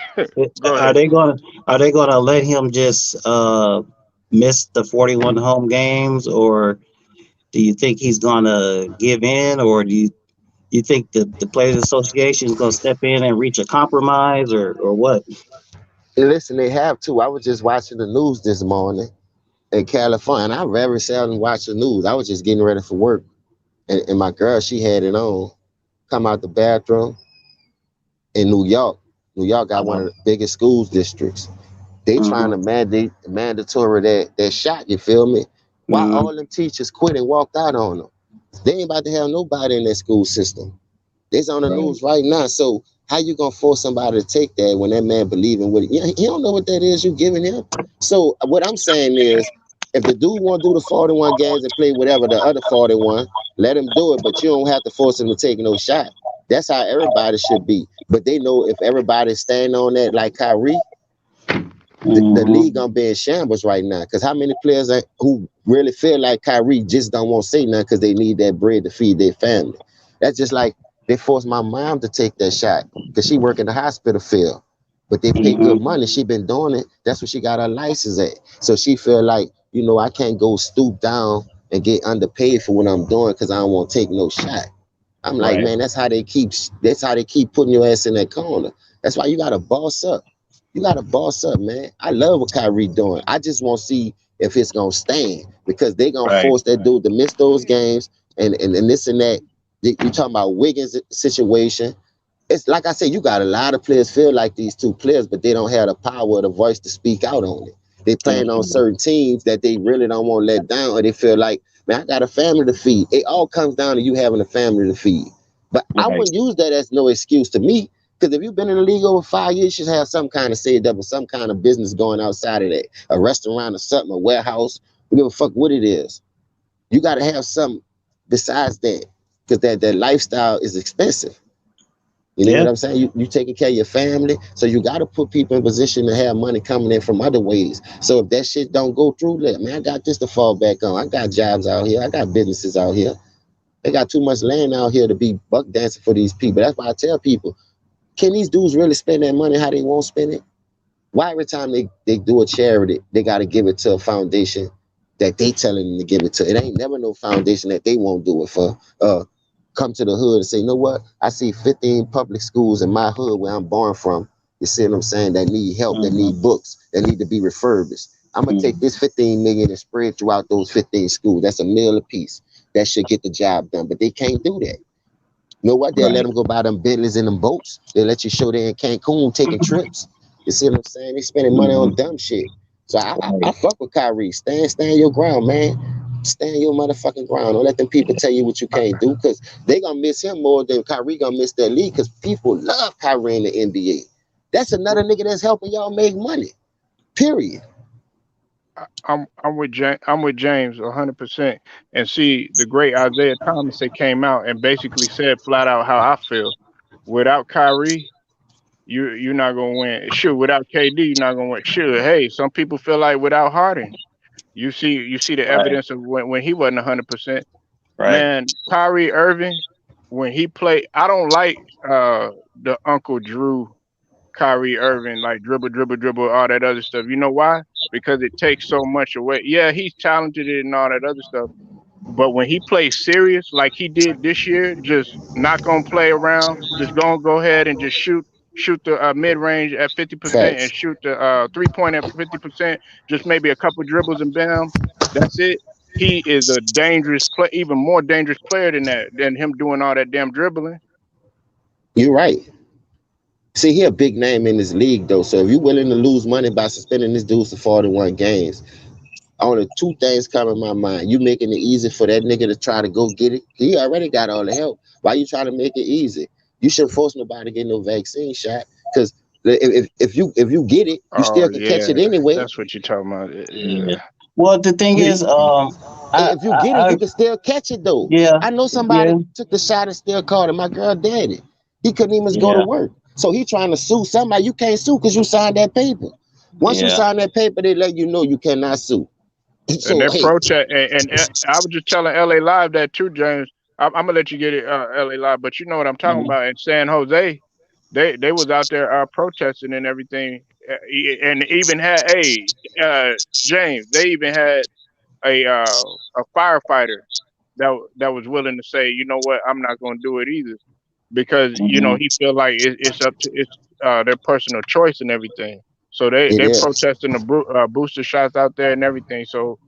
Go are ahead. they going to are they going to let him just miss the 41 home games, or do you think he's going to give in, or do you think the Players Association is going to step in and reach a compromise, or what? And listen, they have to. I was just watching the news this morning in California. And I very seldom watch the news. I was just getting ready for work. And my girl, she had it on. Come out the bathroom in New York. New York got one Uh, of the biggest schools districts. They trying to mhm, mandatory that shot, you feel me? Why mhm. all them teachers quit and walked out on them? They ain't about to have nobody in that school system. It's on the Right. news right now. So how you gonna force somebody to take that when that man believe in what he don't know what that is you giving him? So what I'm saying is, if the dude want to do the 41 games and play whatever the other 41, let him do it. But you don't have to force him to take no shot. That's how everybody should be. But they know if everybody's standing on that like Kyrie, the Mhm. league gonna be in shambles right now. Because how many players who really feel like Kyrie just don't want to say nothing because they need that bread to feed their family? That's just like they forced my mom to take that shot because she work in the hospital field, but they pay good Mhm. money. She been doing it. That's what she got her license at. So she feel like I can't go stoop down and get underpaid for what I'm doing because I don't want to take no shot. I'm like, Right. man, that's how they keep putting your ass in that corner. That's why you gotta boss up. You gotta boss up, man. I love what Kyrie doing. I just want to see if it's gonna stand because they gonna Right. force that dude to miss those games and this and that. You talking about Wiggins situation? It's like I said, you got a lot of players feel like these two players, but they don't have the power or the voice to speak out on it. They playing on Mhm. certain teams that they really don't want to let down, or they feel like, man, I got a family to feed. It all comes down to you having a family to feed. But I Right. wouldn't use that as no excuse to me, because if you've been in the league over 5 years, you should have some kind of saved up or some kind of business going outside of that, a restaurant or something, a warehouse. We give a fuck what it is. You got to have something besides that, because that lifestyle is expensive. You know what Yeah. I'm saying? You taking care of your family, so you got to put people in position to have money coming in from other ways. So if that shit don't go through, let man, I got this to fall back on. I got jobs out here. I got businesses out here. They got too much land out here to be buck dancing for these people. That's why I tell people, can these dudes really spend their money how they won't spend it? Why every time they do a charity, they got to give it to a foundation that they telling them to give it to? It ain't never no foundation that they won't do it for. Come to the hood and say, you know what? I see 15 public schools in my hood where I'm born from. You see what I'm saying? That need help, that Hmm. need books, that need to be refurbished. I'm gonna take Hmm. this 15 million and spread throughout those 15 schools. That's a meal apiece. That should get the job done, but they can't do that. You know what? They'll let Right. them go buy them Bentleys and them boats. They'll let you show they're in Cancun taking trips. You see what I'm saying? They spending money on Hmm. dumb shit. So I Right. fuck with Kyrie. Stand your ground, man. Stand your motherfucking ground. Don't let them people tell you what you can't do, because they gonna miss him more than Kyrie gonna miss that league, because people love Kyrie in the NBA. That's another nigga that's helping y'all make money. Period. I'm with James. I'm with James 100%. And see, the great Isaiah Thomas, they came out and basically said flat out how I feel. Without Kyrie, you're not gonna win. Sure, without KD, you're not gonna win. Sure, hey, some people feel like without Harden, you see the Right. evidence of when he wasn't 100%. Right. Man, Kyrie Irving, when he played, I don't like the Uncle Drew Kyrie Irving, like dribble, dribble, dribble, all that other stuff. You know why? Because it takes so much away. Yeah, he's talented and all that other stuff. But when he plays serious, like he did this year, just not gonna play around, just gonna go ahead and just shoot the mid range at 50% and Facts. shoot the 3 point at 50%. Just maybe a couple dribbles and bam, that's it. He is a dangerous play, even more dangerous player than that, than him doing all that damn dribbling. You're right. See, he a big name in this league though. So if you're willing to lose money by suspending this dude for 41 games, only two things come in my mind. You making it easy for that nigga to try to go get it. He already got all the help. Why you trying to make it easy? You shouldn't force nobody to get no vaccine shot, because if you get it, you Oh still can catch yeah, it anyway. that's what you're talking about. Yeah. Yeah, Well, the thing he, is, If you get it, I you can still catch it though. yeah, I know somebody yeah, took the shot and still caught it. My girl daddy. He couldn't even go to yeah, work. So he trying to sue somebody. You can't sue because you signed that paper. Once you yeah. sign that paper, they let you know you cannot sue. and So they hey, protest. And I was just telling LA Live that too, James. I'm gonna let you get it, LA Live, but you know what I'm talking Mhm. about. In San Jose, they was out there protesting and everything, and even had uh, James. They even had a firefighter that was willing to say, you know what, I'm not gonna do it either, because Mhm. he feel like it's up to it's their personal choice and everything. So it they is. protesting the booster shots out there and everything. So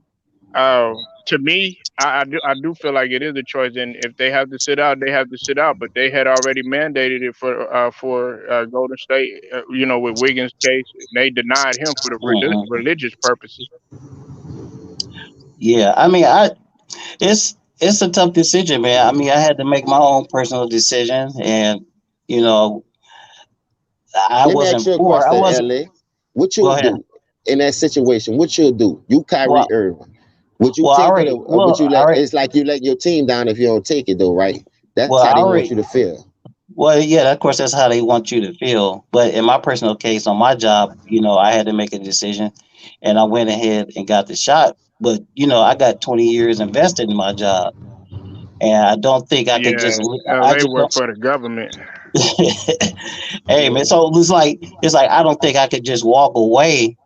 to me, I do feel like it is a choice, and if they have to sit out, they have to sit out. But they had already mandated it for Golden State, with Wiggins' case. They denied him for the Mhm. religious purposes. Yeah, I mean, it's a tough decision, man. I mean, I had to make my own personal decision, and you know, I Let me ask wasn't you a for. I question, wasn't. LA. What Go you'll ahead. do in that situation? What you'll do? You Kyrie Well, Irving. Would you well, I take it, already. or would Well, you I let? already. It's like you let your team down if you don't take it, though, right? That's Well, how I they want already. you to feel. Well, yeah, of course, that's how they want you to feel. But in my personal case, on my job, I had to make a decision, and I went ahead and got the shot. But I got 20 years invested in my job, and I don't think I could just. Yeah, I L.A. just work don't. for the government. Hey man, Yeah, so it's like I don't think I could just walk away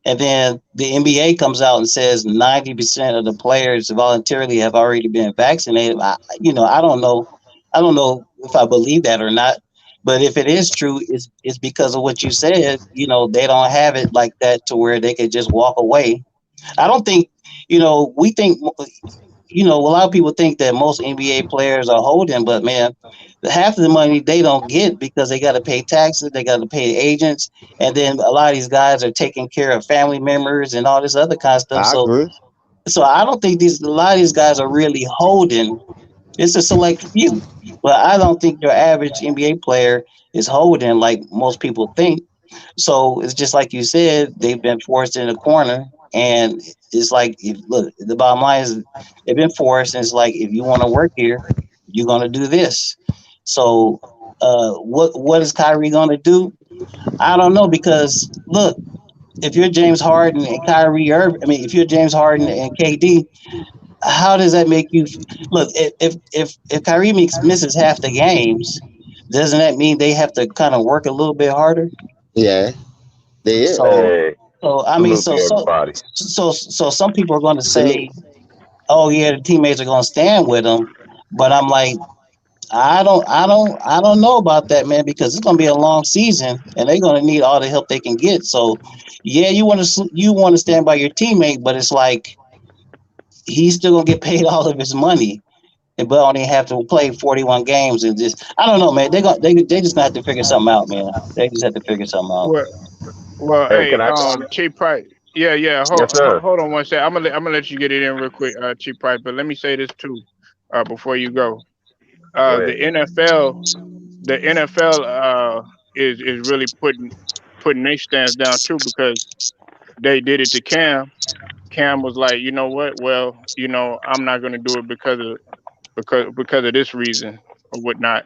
And then the NBA comes out and says 90% of the players voluntarily have already been vaccinated. I don't know. I don't know if I believe that or not. But if it is true, it's because of what you said. They don't have it like that to where they could just walk away. I don't think, we think, a lot of people think that most NBA players are holding, but man, half of the money they don't get because they got to pay taxes, they got to pay agents, and then a lot of these guys are taking care of family members and all this other kind of stuff. I So, agree. so I don't think a lot of these guys are really holding. It's a select few, but I don't think your average NBA player is holding like most people think. So it's just like you said, they've been forced in a corner, and it's like, look, the bottom line is they've been forced, and it's like if you want to work here, you're gonna do this. So, what is Kyrie gonna do? I don't know because look, if you're James Harden and Kyrie Irving, I mean, if you're James Harden and KD, how does that make you look? If Kyrie misses half the games, doesn't that mean they have to kind of work a little bit harder? Yeah, they is. So, Hey, so I mean, salute to everybody. so some people are going to Salute. say, "Oh yeah, the teammates are going to stand with them," but I'm like, I don't know about that, man, because it's going to be a long season, and they're going to need all the help they can get. So, yeah, you want to stand by your teammate, but it's like he's still going to get paid all of his money, but only have to play 41 games and just I don't know, man. They just gonna have to figure something out, man. They just have to figure something out. Well, well, Hey, can hey, I comment? cheap price. Yeah, yeah. Yes, sir. Hold on one second. I'm gonna let you get it in real quick, cheap price. But let me say this too, before you go. Go The ahead. NFL is really putting their stance down too because they did it to Cam. Cam was like, you know what? Well, I'm not gonna do it because of this reason or whatnot.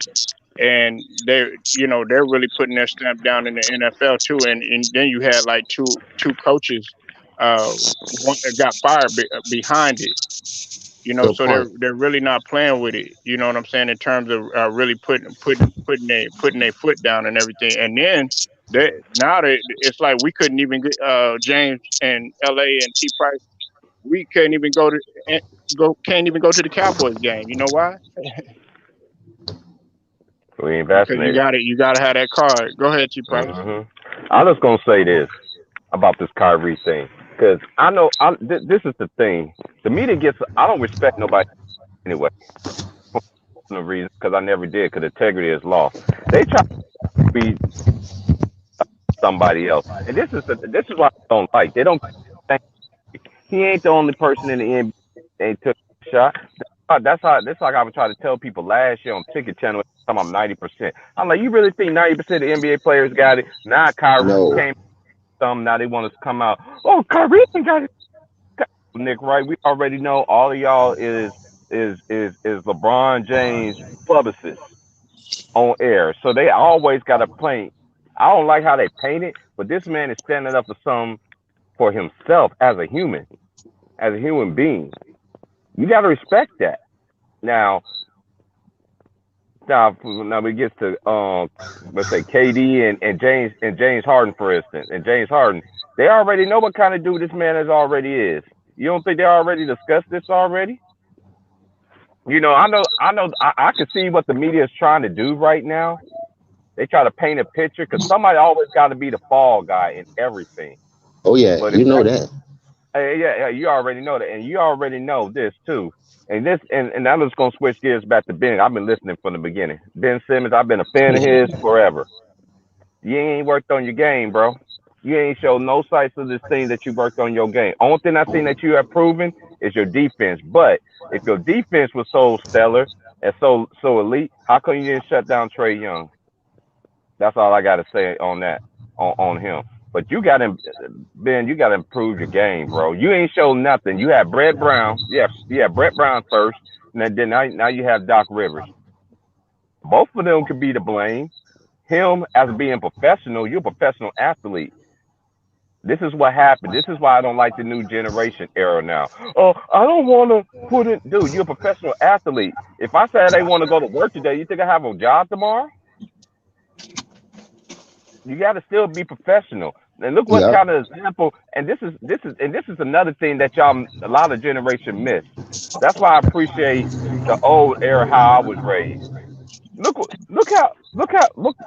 And they're really putting their stamp down in the NFL too. And then you had like two coaches, one that got fired behind it. Good So point. they're really not playing with it. You know what I'm saying, in terms of really putting their foot down and everything. And then it's like we couldn't even get James and LA and T Price. We couldn't even eh, can't even go to the Cowboys game. You know why? We ain't Because vaccinated. you gotta have that card. Go ahead, T Price. I'm just gonna say this about this Kyrie thing, because I know this is the thing. The media gets. I don't respect nobody anyway for no reason, because I never did. Because integrity is lost. They try to be somebody else, and this is what I don't like. They don't think he ain't the only person in the NBA ain't took a shot. That's like I was trying to tell people last year on Ticket Channel. I'm 90%. I'm like, you really think 90% of the NBA players got it? Now Kyrie No. came some. Now they want us to come out. Oh, Kyrie ain't got it. Nick, right? We already know all of y'all is LeBron James publicists on air. So they always got to paint. I don't like how they paint it, but this man is standing up for some for himself as a human being. You got to respect that. Now, now we get to let's say KD and James Harden, for instance, and James Harden. They already know what kind of dude this man already is. You don't think they already discussed this already? I can see what the media is trying to do right now. They try to paint a picture because somebody always got to be the fall guy in everything. Oh yeah, But if you know that. yeah, you already know that, and you already know this too. And I'm just gonna switch gears back to Ben. I've been listening from the beginning. Ben Simmons, I've been a fan of his forever. You ain't worked on your game, bro. You ain't showed no signs of this thing that you worked on your game. Only thing I seen that you have proven is your defense. But if your defense was so stellar and so elite, how come you didn't shut down Trey Young? That's all I got to say on that on him. But you got to Ben, you got to improve your game, bro. You ain't shown nothing. You had Brett Brown, yeah, Brett Brown first, and then now you have Doc Rivers. Both of them could be to blame. Him as being professional, you're a professional athlete. This is what happened. This is why I don't like the new generation era now. Oh, I don't want to put it, dude. You're a professional athlete. If I say they want to go to work today, you think I have a job tomorrow? You got to still be professional. And look what Yeah, kind of example. And this is another thing that y'all a lot of generation miss. That's why I appreciate the old era how I was raised.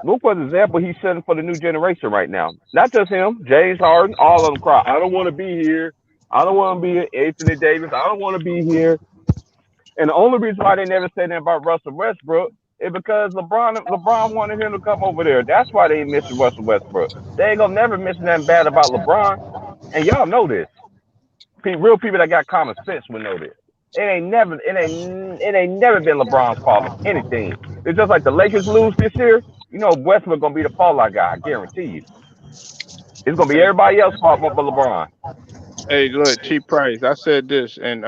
Look what example he's setting for the new generation right now. Not just him, James Harden, all of them cry. I don't want to be here. I don't want to be here. Anthony Davis. I don't want to be here. And the only reason why they never said that about Russell Westbrook is because LeBron wanted him to come over there. That's why they ain't missing Russell Westbrook. They ain't gonna never miss nothing bad about LeBron. And y'all know this. Real people that got common sense will know this. It ain't never been LeBron's fault of anything. It's just like the Lakers lose this year. You know Westbrook gonna be the fallout guy. I guarantee you. It's gonna be Hey, everybody else's fault but LeBron. hey, look, T Price. I said this in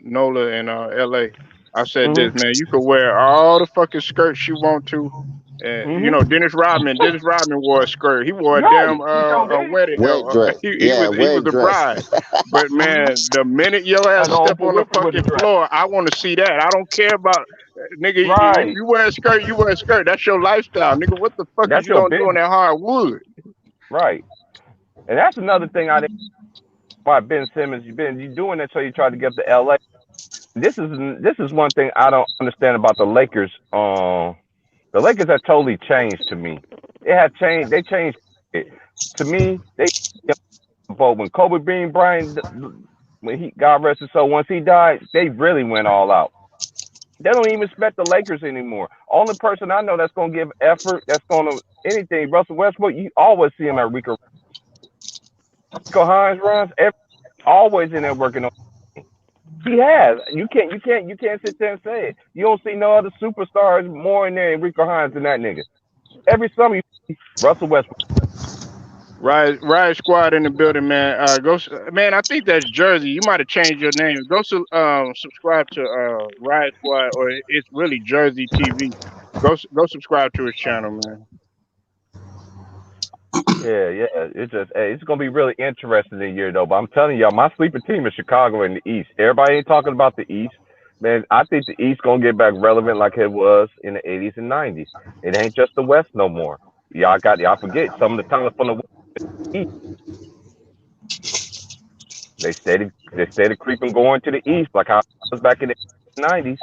Nola in LA. I said this, Mhm. man. You could wear all the fucking skirts you want to. And you know, Mhm. Dennis Rodman wore a skirt. He wore a Right. damn He sure a did. wedding. wet dress. He Yeah, was wet a dress. bride. But Mhm. man, the minute your ass And step Oprah on the Winfrey with the fucking dress. floor, I want to see that. I don't care about nigga. If Right. you wear a skirt, you wear a skirt. That's your lifestyle, nigga. What the fuck is That's you your gonna do on business. that hardwood? Right. And that's another thing I didn't why Ben Simmons. You doing that so you try to get to LA. This is one thing I don't understand about the Lakers. The Lakers have totally changed to me. It have changed. They changed it to me. They but when Kobe Bean Bryant, when he God rest his soul, once he died, they really went all out. They don't even respect the Lakers anymore. Only person I know that's gonna give effort, that's gonna anything, Russell Westbrook. You always see him at Rico Hines runs. Always in there working on. He has. You can't sit there and say it. You don't see no other superstars more in there than Rico Hines than that nigga. Every summer you see Russell Westbrook. Rise Squad in the building, man. Man. I think that's Jersey. You might have changed your name. Subscribe to Rise Squad, or it's really Jersey TV. Go subscribe to his channel, man. Yeah, yeah. It's gonna be really interesting this year though. But I'm telling y'all, my sleeping team is Chicago in the East. Everybody ain't talking about the East. Man, I think the East gonna get back relevant like it was in the 80s and 90s. It ain't just the West no more. Y'all forget some of the talent from the East. They steady creeping going to the East like how it was back in the 90s.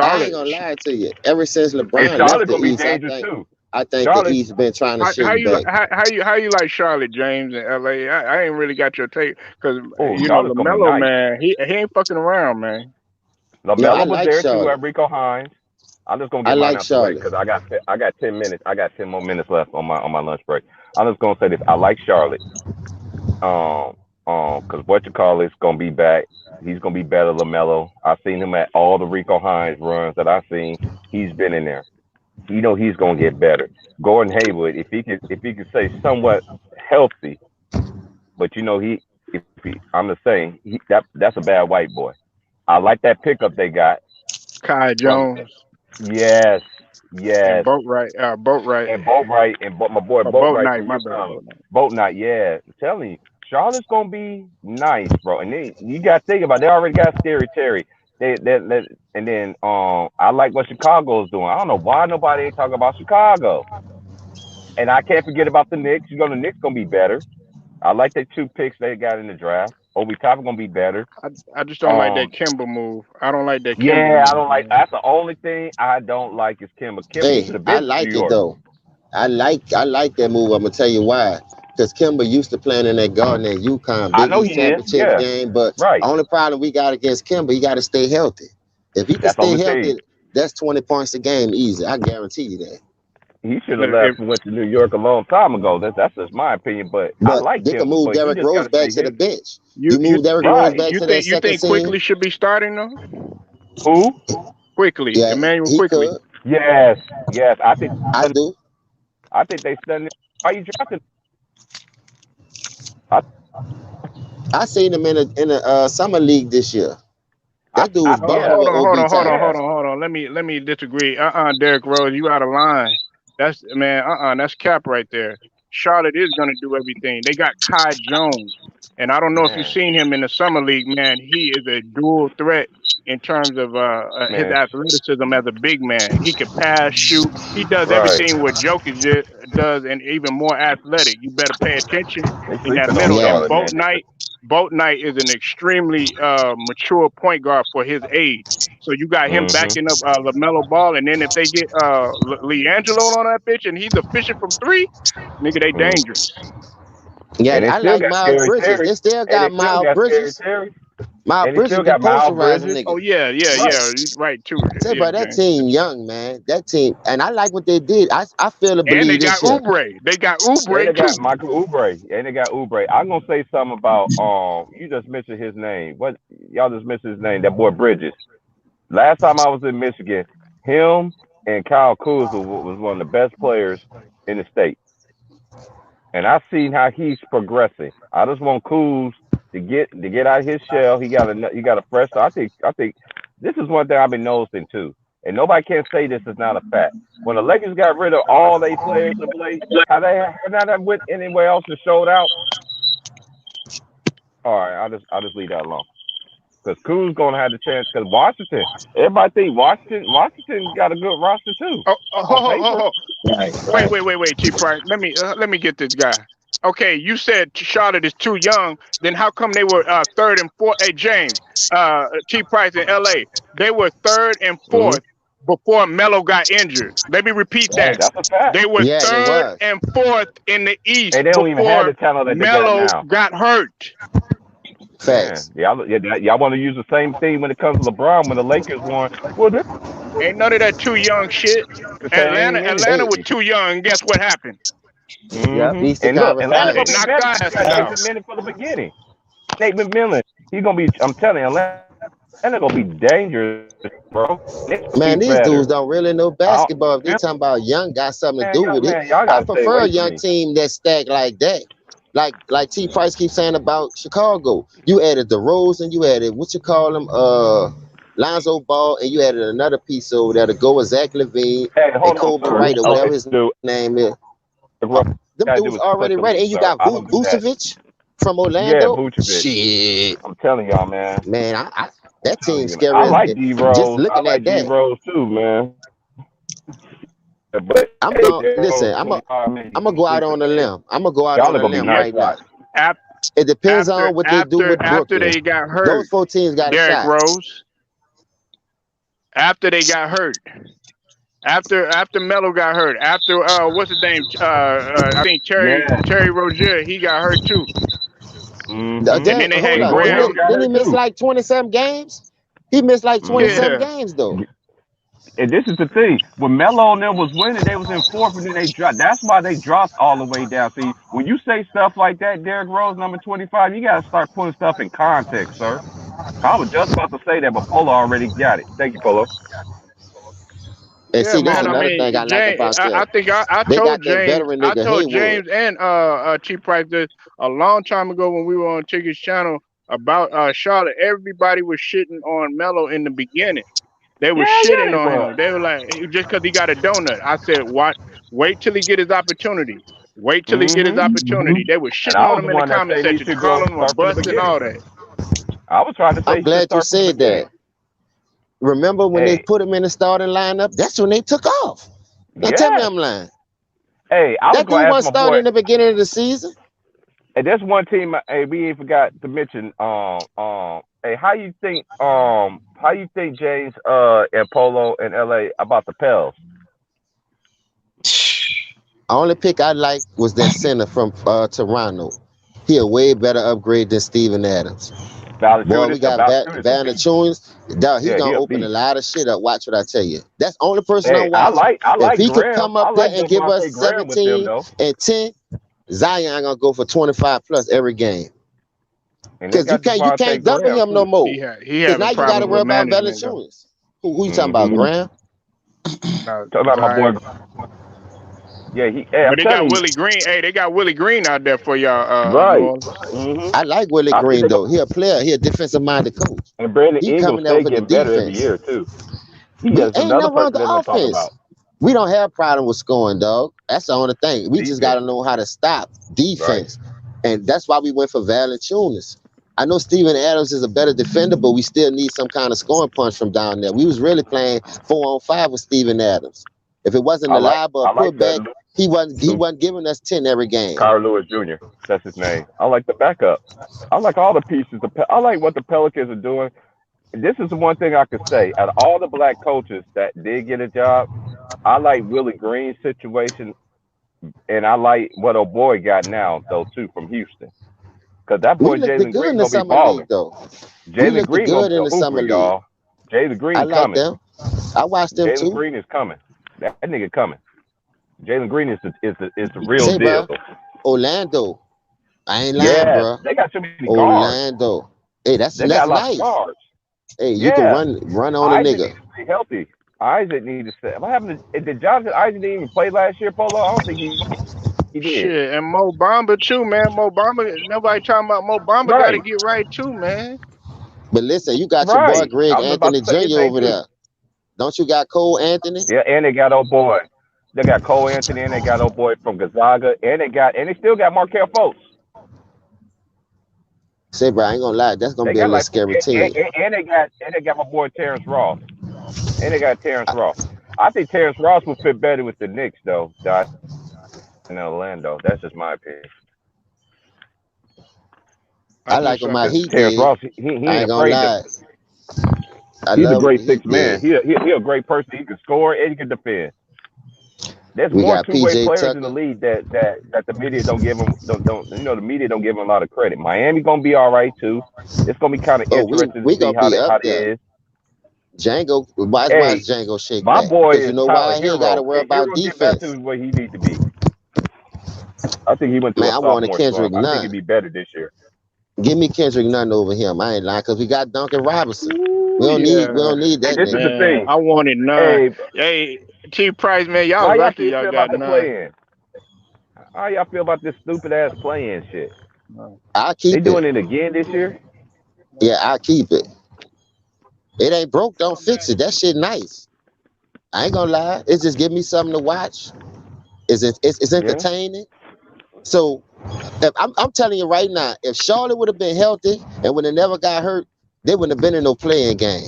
I ain't Charlotte. gonna lie to you. Ever since And LeBron left Charlotte the gonna be East, dangerous too. I think the Charlotte, East been trying to How shake you back. how you like Charlotte James in LA? I ain't really got your take because oh, you know Charlotte's gonna be Lamelo nice. man, he ain't fucking around, man. No, I LaMelo was like there too at Charlotte. Rico Hines. I'm just gonna I get mine like out the way Charlotte. because I got 10 minutes. I got 10 more minutes left on my lunch break. I'm just gonna say this. I like Charlotte. Um, because what you call it's gonna be back. He's gonna be better, Lamelo. I've seen him at all the Rico Hines runs that I've seen. He's been in there. You know he's gonna get better. Gordon Hayward, if he could say somewhat healthy, but you know I'm just saying that's a bad white boy. I like that pickup they got Kai from Jones yes, and yes, Boatwright and Boatwright and my boy or Boat Boatwright Night. from My bad, Boat Night. Boat Night. Yeah, I'm telling you, Charlotte's gonna be nice, bro. And then you got to think about it, they already got Scary Terry. And then I like what Chicago's doing. I don't know why nobody ain't talking about Chicago. And I can't forget about the Knicks. You know the Knicks gonna be better. I like the two picks they got in the draft. Obi Toppin gonna be better. I just don't like that Um, Kimber move. I don't like that Kimber yeah, I move, don't like. man. That's the only thing I don't like is Kimba. Kimba, he Hey, should have I been to New like it York. though. I like that move. I'm gonna tell you why. Because Kimber used to playing in that garden at UConn, I Big know East he is. championship Yeah, game. But right. only problem we got against Kimber, he got to stay healthy. If he can That's the stay only thing. healthy, that's 20 points a game easy. I guarantee you that. He should have But left and went to New York a long time ago. That's just my opinion. But I But like they can Kimba, move but he Derrick just got Rose to back stay to the healthy. bench. you You you move Derrick Rose Right. back to that you second think scene. Quickly should be starting though? Who? Quickly, Yeah, Emmanuel he Quickly. could. Yes. Yes. I do. I think they stunned. Why you drafting? I I seen him in a summer league this year. I, That dude I was Hold, balling yeah hold with on, hold OB on, hold on, yeah. hold Toppin. on, hold on. Let me disagree. Derrick Rose, you out of line. That's man. That's cap right there. Charlotte is going to do everything. They got Kai Jones, and I don't know if you've Man, seen him in the summer league. Man, he is a dual threat in terms of his man, athleticism as a big man. He can pass, shoot. He does right. everything what Jokic does, and even more athletic. You better pay attention They in that sleeping on middle. And Yeah, Charlotte, man. Boat Knight is an extremely mature point guard for his age. So you got him Mm-hmm. backing up Lamelo Ball, and then if they get Leangelo on that bitch, and he's efficient from three, nigga, they Mm. dangerous. yeah. And they I still like got Miles Scary Bridges. Terry. They still And they got still Miles got Scary Bridges. Terry. Miles And they Bridges still can got Miles posterize a Bridges. Oh nigga. yeah, yeah, Right. yeah. You right too. Say, Yeah, but that James. team young, man. That team, and I like what they did. I feel to And they believe got this here. Oubre. They got And they Oubre got too. Michael Oubre. And they got Oubre. I'm gonna say something about you just mentioned his name. What y'all just mentioned his name, that boy Bridges. Last time I was in Michigan, him and Kyle Kuzma was one of the best players in the state. And I've seen how he's progressing. I just want Kuz to get out of his shell. He got a fresh start. I think this is one thing I've been noticing too. And nobody can say this is not a fact. When the Lakers got rid of all their players of late, how that went anywhere else and showed out. All right, I'll just leave that alone. Because Kuz gonna have the chance. Because Washington, everybody think Washington got a good roster too Oh, on paper. Right, wait, right. wait, wait, wait, Chief Price. Let me get this guy. Okay, you said Charlotte is too young. Then how come they were third and fourth? Hey, James, Chief Price in L.A. They were third and Mm-hmm. fourth before Melo got injured. Let me repeat Hey, that. that's a fact. They were Yeah, they third was and fourth in the East And they don't even have before the talent that they got Melo now. got hurt. Man, facts. y'all want to use the same thing when it comes to LeBron when the Lakers won. Well, this Ain't none of that too young shit. the Atlanta, same minute. Atlanta Hey, was too young. And guess what happened? yep. Mm-hmm. Eastern And look, Conference Atlanta They gonna be Finals. knocked better our because you asses got out. Nathan Minute for the beginning. Nate McMillan, he's gonna be. I'm telling you, Atlanta gonna be dangerous, bro. They gonna be Man, these better. dudes don't really know basketball. If they talking about young, got something to do with it. Y'all I gotta stay prefer a away from young me. team that's stacked like that. Like T Price keeps saying about Chicago. You added the Rose and you added what you call them, Lonzo Ball, and you added another piece over there to go with Zach Levine Hey, and hold on, Kobe sir. Wright or All Oh, you whatever have his to do, name is. all you Them gotta do dudes is click already the ready. link, And you sir. got I don't do that. Vucevic from Yeah, Orlando. Vucevic. Shit, I'm telling y'all, man. man, I'm that telling team you, man. I scary as like D just Rose. I looking at like D that. Rose too, man. But I'm hey, going D listen. Rose 25 minutes. I'm He's gonna a go out sleeper, on a man. limb. I'm gonna go out Y'all on are a gonna be limb nice Yep. right now. watch. After It depends after on what they do after with after Brooklyn. they got Those hurt, four teams got a Derrick shot. Rose. After they got hurt. After Melo got hurt. After what's his name? I think Yeah. Terry Rozier, he got hurt too. Mm-hmm. And then they Hold had And up. Gordon Graham. Hayward got Didn't he hurt miss too. like 20 some games? He missed like 20 some Mm-hmm. Yeah. games though. And this is the thing. When Melo and them was winning, they was in fourth, and then they dropped. That's why they dropped all the way down. See, when you say stuff like that, Derrick Rose, number 25, you gotta start putting stuff in context, sir. I was just about to say that, but Polo already got it. Thank you, Polo. And Yeah, see, this is man. I Polo. another thing I mean, like James. about I them. think I They told got that James. veteran I nigga told Haywood. James and Chief Price this a long time ago when we were on Ticket's channel about Charlotte. Everybody was shitting on Melo in the beginning. They were Yeah, shitting they on was. him. They were like, just because he got a donut. I said, what? Wait till he get his opportunity. Wait till he get his Mm-hmm. opportunity. They were And shitting I on was him the in the one that comment said he section, should go calling him a start from the bust and beginning. all that. I was trying to say I'm he should glad you start from the said beginning. that. Remember when they Hey, put him in the starting lineup? That's when they took off. Now tell me yes. I'm lying. Hey, I was That gonna dude ask wasn't my starting boy. in the beginning of the season. Hey, there's one team. Hey, we ain't forgot to mention. Hey, how you think James and Polo in LA about the Pels? Only pick I like was that center from Toronto. He a way better upgrade than Steven Adams. Boy, we got Valanciunas a beast. Valanciunas. Dog, he Yeah, he gonna a open a beast. lot of shit up. Watch what I tell you. That's the only person Hey, I'm I watching. like I If like he could Graham. come I up there like and give us Devontae Graham with them 17 though, and 10, Zion gonna go for 25 plus every game. and they Cause you got can't you Devontae can't double Graham him no too. more. He Cause having now you gotta problems worry with about management though. Valanciunas. Who you talking about, Mm-hmm. Graham? No, Talk about my boy. Zion. Yeah, Hey, But I'm they got telling you, Willie Green. Hey, they got Willie Green out there for y'all, New right. Orleans. Mm-hmm. I like Willie I think Green they go. though. He a player. He a defensive minded coach. And Brandon He Ingram coming there stay for the getting better every defense. year too. He We is ain't another nothing wrong with person the they're gonna talk offense. about. We don't have problem with scoring, dog. That's the only thing. We just got Defense. to know how to stop Right. defense. And that's why we went for Valanciunas. I know Steven Adams is a better defender, but we still need some kind of scoring punch from down there. We was really playing 4-on-5 with Steven Adams. If it wasn't I a like lob or I a like that putback, he wasn't giving us 10 every game. Kyra Lewis Jr. That's his name. I like the backup. I like all the pieces. I like what the Pelicans are doing. This is the one thing I could say. Out of all the black coaches that did get a job, I like Willie Green's situation, and I like what old boy got now though too from Houston. Cause that We boy looked Jalen good Green in the gonna be summer league, balling. though. We Jalen looked Green gonna good be in a the hooper, summer league. y'all. Jalen I Green like coming. them. I watched them Jalen too. Green is coming. That nigga coming. Jalen Green is the real Say, deal. bro, Orlando. I ain't lying, Yes, bro. they got too many guards. Orlando. Hey, that's They got that's a lot of nice. guards. Hey, you can Yeah. run on a Isaac needs nigga. to stay healthy. Isaac needs to stay. What happened to did Jonathan Isaac didn't even play last year, Polo? I don't think he did. Shit, and Mo Bamba too, man. Mo Bamba, nobody talking about Mo Bamba. Got to Right. get right too, man. But listen, you got your boy Right. Greg I was about Anthony to say his Jr. name over too. there. Don't you got Cole Anthony? Yeah, and they got old boy. They got Cole Anthony and they got old boy from Gonzaga and they still got Markel Fultz. Say, bro, I ain't gonna lie, that's gonna They be a got little like scary team. and they got my boy Terrence Ross. And they got Terrence Ross. I think Terrence Ross will fit better with the Knicks though, in Orlando. That's just my opinion. I I do like what say my that Heat too. Terrence did. Ross, he I ain't ain't gonna afraid to. lie. I He's a love what the great six Heat man. did. He a great person. He can score and he can defend. There's We more got two-way PJ players in the Tucker. league that the media don't give them don't the media don't give them a lot of credit. Miami gonna be all right too. It's gonna be kind of Oh, we interesting to we see gonna be up how they there. is. Django, watch Hey, Django shake my back. boy Because you is know Tyler why? He ain't gotta Hero. worry Hey, about Hero get back defense. to where he needs to be. I think he went through Man, a I wanted sophomore Kendrick slump. I think he'd Nunn. be better this year. Give me Kendrick Nunn over him. I ain't lying, because we got Duncan Robinson. We Ooh, don't need we yeah, don't need Hey, that this is nigga. the man. thing. I wanted none. Hey, Hey, T Price, man, y'all why y'all lucky feel y'all got about the none. play-in? How y'all feel about this stupid ass play-in shit? I'll They keep it. doing it again this year? Yeah, I'll keep it. It ain't broke, don't fix it. That shit nice. I ain't gonna lie. It's just give me something to watch. It's Yeah. entertaining. So if I'm telling you right now, if Charlotte would have been healthy and would have never got hurt, they wouldn't have been in no playing game.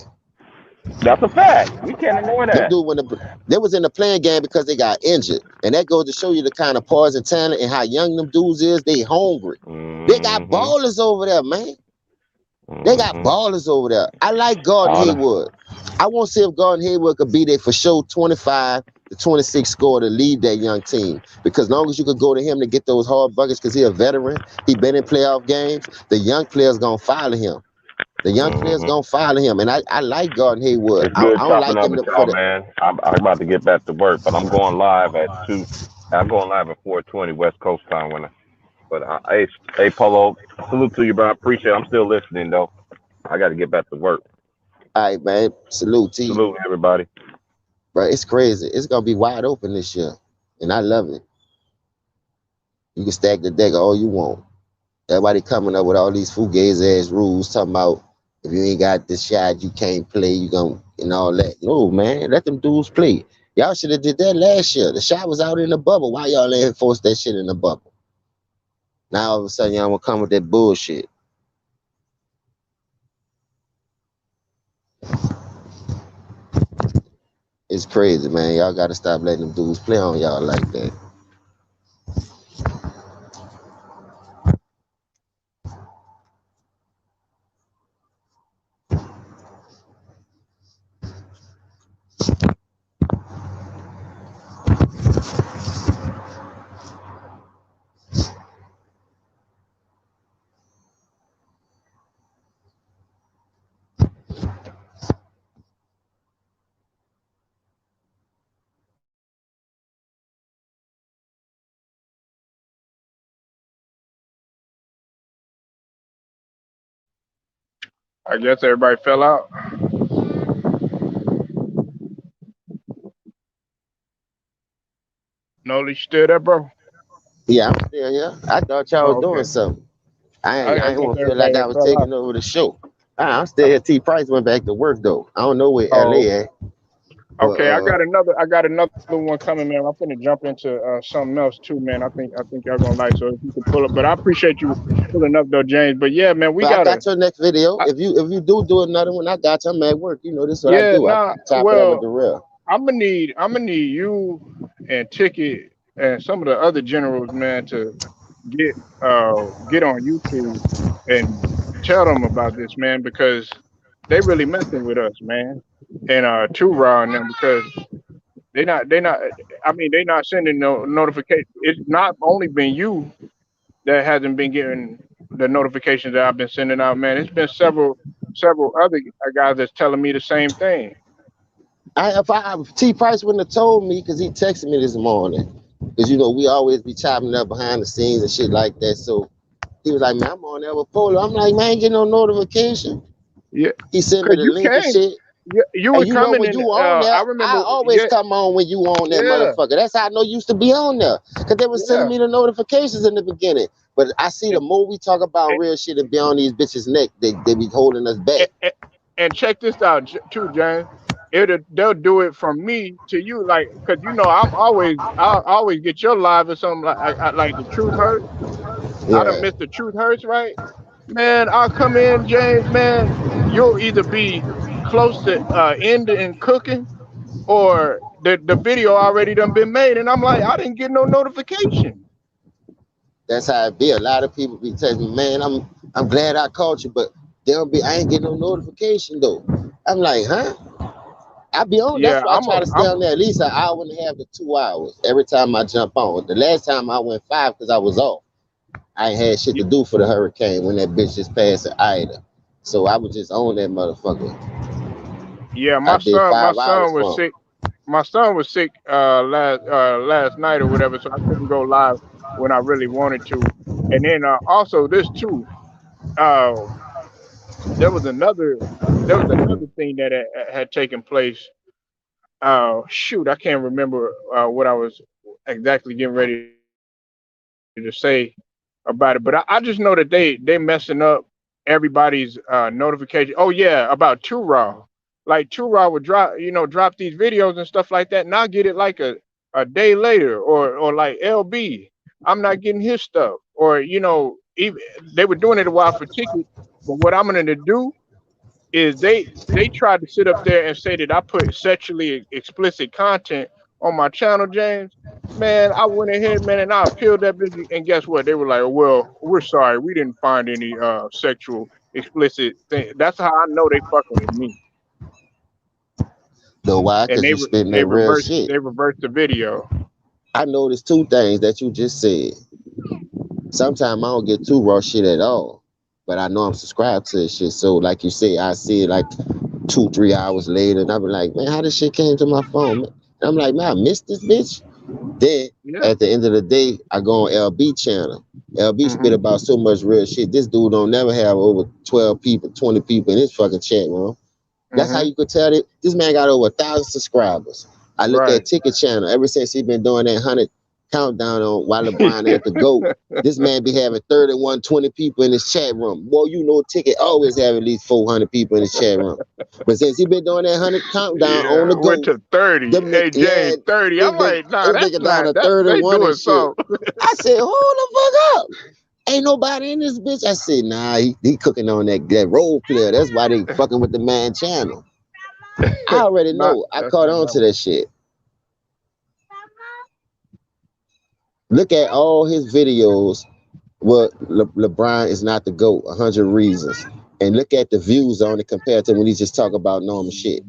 That's a fact. We can't ignore Them that. dude when they was in the playing game because they got injured. And that goes to show you the kind of poison talent and how young them dudes is. They hungry. They got Mm-hmm. ballers over there, man. They got Mm-hmm. ballers over there. I like Gordon All the, Hayward. I want to see if Gordon Hayward could be there for sure 25 to 26 score to lead that young team. Because long as you could go to him to get those hard buckets because he a veteran, he been in playoff games, the young players going to follow him. The young players mm-hmm. going to follow him. And I like Gordon Hayward. It's I good don't chopping like up him with for y'all, the. man. I'm about to get back to work, but I'm going live at 2. I'm going live at 4:20 West Coast time but hey Polo, salute to you, bro. I appreciate it. I'm still listening though. I got to get back to work. All right, man. Salute to you. Salute everybody. Bro, it's crazy. It's going to be wide open this year. And I love it. You can stack the deck all you want. Everybody coming up with all these fugazi ass rules talking about if you ain't got the shot, you can't play, you gonna and all that. No, man, let them dudes play. Y'all should have did that last year. The shot was out in the bubble. Why y'all ain't force that shit in the bubble? Now all of a sudden y'all gonna come with that bullshit. It's crazy, man. Y'all gotta stop letting them dudes play on y'all like that. I guess everybody fell out. Noli still there, bro? Yeah, I'm still here. I thought y'all was Oh, doing okay. something. I I ain't guess want to feel like everybody I had was fell out. taking over the show. I'm still here. T Price went back to work though. I don't know where Oh, LA at. But Okay, I got another one coming, man. I'm finna jump into something else too, man. I think y'all gonna like. So if you can pull up, but I appreciate you pulling up though, James. But yeah, man, we but I gotta. got your next video. I, If you do another one, I got you. I'm at work. You know this is what I yeah, do. I nah. chop it up with Well, the real. I'm gonna need you and Ticket and some of the other generals, man, to get get on YouTube and tell them about this, man, because they really messing with us, man. And Too Raw and them because they not. I mean, they not sending no notification. It's not only been you that hasn't been getting the notifications that I've been sending out, man. It's been several other guys that's telling me the same thing. If T Price wouldn't have told me because he texted me this morning. Because you know we always be chopping up behind the scenes and shit like that. So he was like, man, I'm on there with Polo. I'm like, man, I ain't getting no notification. Yeah, He sent me cause the you link and came. shit. You And was you know coming when in. you on there, I I remember. always Yeah, come on when you on that yeah, motherfucker. That's how I know you used to be on there. Cause they was sending yeah. me the notifications in the beginning. But I see the And, more we talk about and, real shit and be on these bitches' neck, they be holding us back. and, and check this out too, James. They'll do it from me to you, like, cause I'll always get your live or something like the truth hurts. I done Yeah. missed the truth hurts, right? Man, I'll come in, James. Man, you'll either be close to ending cooking or the video already done been made, and I'm like, I didn't get no notification. That's how it be. A lot of people be telling me, man, I'm glad I called you, but I ain't getting no notification though. I'm like, huh? I be on. That's Yeah, why I try to stay on there at least an hour and a half to 2 hours every time I jump on. The last time I went five because I was off. I ain't had shit to do for the hurricane when that bitch just passed at Ida. So I was just on that motherfucker. yeah. I My did son, my 5 hours son was for him. sick. My son was sick last night or whatever, so I couldn't go live when I really wanted to. And then also this too. Uh, there was another there was another thing that had taken place. Shoot, I can't remember what I was exactly getting ready to say about it, but I just know that they messing up everybody's notification. Oh yeah, about Too Raw. Like Too Raw would drop these videos and stuff like that, and I get it like a day later, or like LB. I'm not getting his stuff, or even they were doing it a while for tickets. But what I'm gonna do is they tried to sit up there and say that I put sexually explicit content on my channel, James. Man, I went ahead, man, and I appealed that bitch. And guess what? They were like, "Well, we're sorry, we didn't find any sexual explicit thing." That's how I know they fucking with me. Know why? And Because you spitting that real shit. they reversed the video. I noticed two things that you just said. Sometimes I don't get too raw shit at all. But I know I'm subscribed to this shit. So like you say, I see it like 2, 3 hours later, and I be like, man, how this shit came to my phone? Man? And I'm like, man, I missed this bitch. Then Yeah. at the end of the day, I go on LB channel. LB spit Hmm. about so much real shit. This dude don't never have over 12 people, 20 people in his fucking chat room. That's how Hmm. you could tell that this man got over 1,000 subscribers. I look at Right. Ticket Channel ever since he been doing that 100 countdown on while LeBron at the GOAT. This man be having 31, 20 people in his chat room. Boy, you know Ticket always have at least 400 people in his chat room. But since he been doing that 100 countdown on Yeah. the Went GOAT, to 30. them Hey yeah, James, 30. I'm them nigga, like, nah, them that's nigga down not to that they 31 and doing shit. something. I said, hold the fuck up. Ain't nobody in this bitch. I said, nah, he cooking on that role player. That's why they fucking with the man channel. I already Not know. I that's caught not on to number. that shit. Look at all his videos. Well, LeBron is not the GOAT. 100 reasons. And look at the views on it compared to when he just talk about normal shit.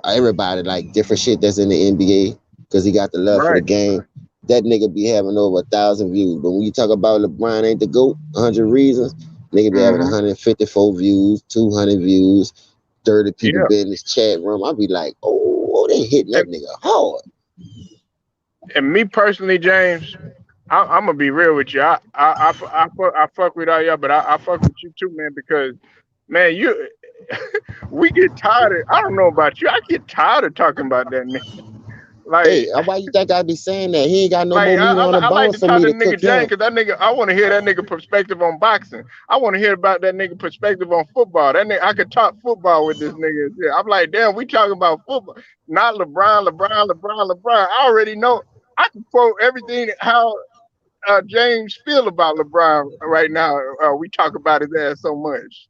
Everybody like different shit that's in the NBA because he got the love for the Right. game. That nigga be having over 1,000 views. But when you talk about LeBron ain't the GOAT, 100 reasons, nigga be having Hmm. 154 views, 200 views, 30 people Yeah. be in this chat room. I be like, oh, they hitting And, that nigga hard. and me personally, James, I'm gonna be real with you. I fuck with all y'all, but I fuck with you too, man, because man, we get tired of. I don't know about you. I get tired of talking about that nigga. Like, Hey, why you think I be saying that? He ain't got no like more meat on the I like bone to for talk me to to the cook nigga James him. because that nigga. I want to hear that nigga perspective on boxing. I want to hear about that nigga perspective on football. That nigga, I could talk football with this nigga. Yeah, I'm like, damn, we talking about football, not LeBron. I already know. I can quote everything how James feel about LeBron right now. We talk about his ass so much.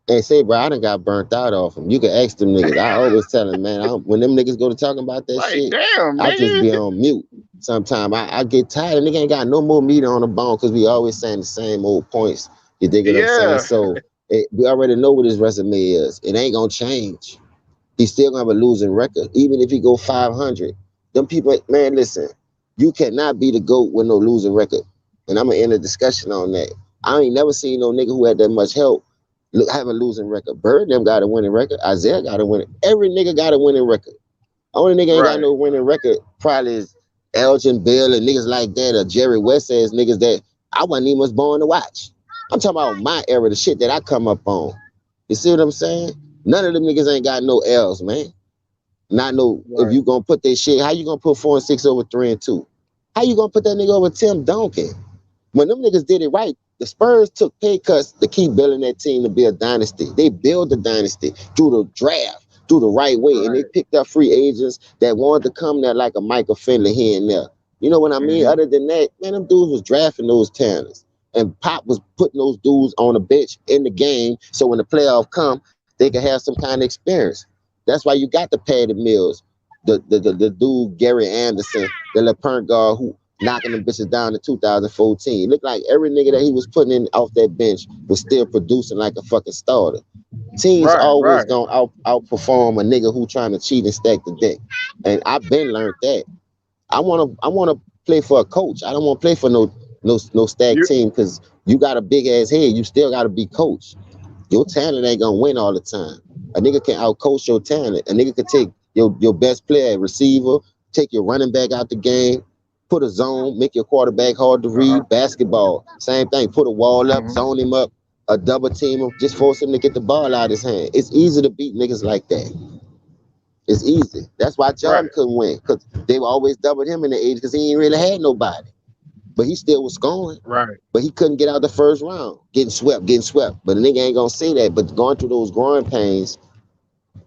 And say, bro, I done got burnt out off him. You can ask them niggas. I always tell them, man, when them niggas go to talking about that Like, shit, damn, I just nigga. be on mute. Sometimes I get tired. And nigga ain't got no more meat on the bone because we always saying the same old points. You dig what I'm saying? Yeah, So we already know what his resume is. It ain't gonna change. He's still gonna have a losing record, even if he go 500. Them people, man, listen, you cannot be the GOAT with no losing record. And I'm gonna end a discussion on that. I ain't never seen no nigga who had that much help have a losing record. Bird them got a winning record. Isaiah got a winning. Every nigga got a winning record. Only nigga ain't got right. no winning record probably is Elgin Bill and niggas like that, or Jerry West says niggas that I wasn't even was born to watch. I'm talking about my era, the shit that I come up on. You see what I'm saying? None of them niggas ain't got no L's, man. Not no. If Right. you gonna put that shit, how you gonna put 4 and 6 over 3 and 2? How you gonna put that nigga over Tim Duncan? When them niggas did it right, the Spurs took pay cuts to keep building that team to be a dynasty. They built the dynasty through the draft, through the right way, and they Right. picked up free agents that wanted to come there like a Michael Finley here and there. You know what I mean? Hmm. Other than that, man, them dudes was drafting those talents. And Pop was putting those dudes on the bench in the game so when the playoff come, they could have some kind of experience. That's why you got the Patty Mills, the dude Gary Anderson, the LePern guard who knocking them bitches down in 2014. It looked like every nigga that he was putting in off that bench was still producing like a fucking starter. Teams Right. always Right. gonna outperform a nigga who trying to cheat and stack the deck. And I've been learned that. I wanna play for a coach. I don't want to play for no stack You. team because you got a big ass head. You still gotta be coached. Your talent ain't gonna win all the time. A nigga can outcoach your talent. A nigga could take your best player, receiver, take your running back out the game, put a zone, make your quarterback hard to Uh-huh. read. Basketball, same thing. Put a wall up, Hmm. zone him up, a double team him, just force him to get the ball out of his hand. It's easy to beat niggas like that. It's easy. That's why Right. Jordan couldn't win because they were always doubled him in the age because he ain't really had nobody. But he still was scoring. Right. But he couldn't get out the first round, getting swept, getting swept. But the nigga ain't gonna say that. But going through those growing pains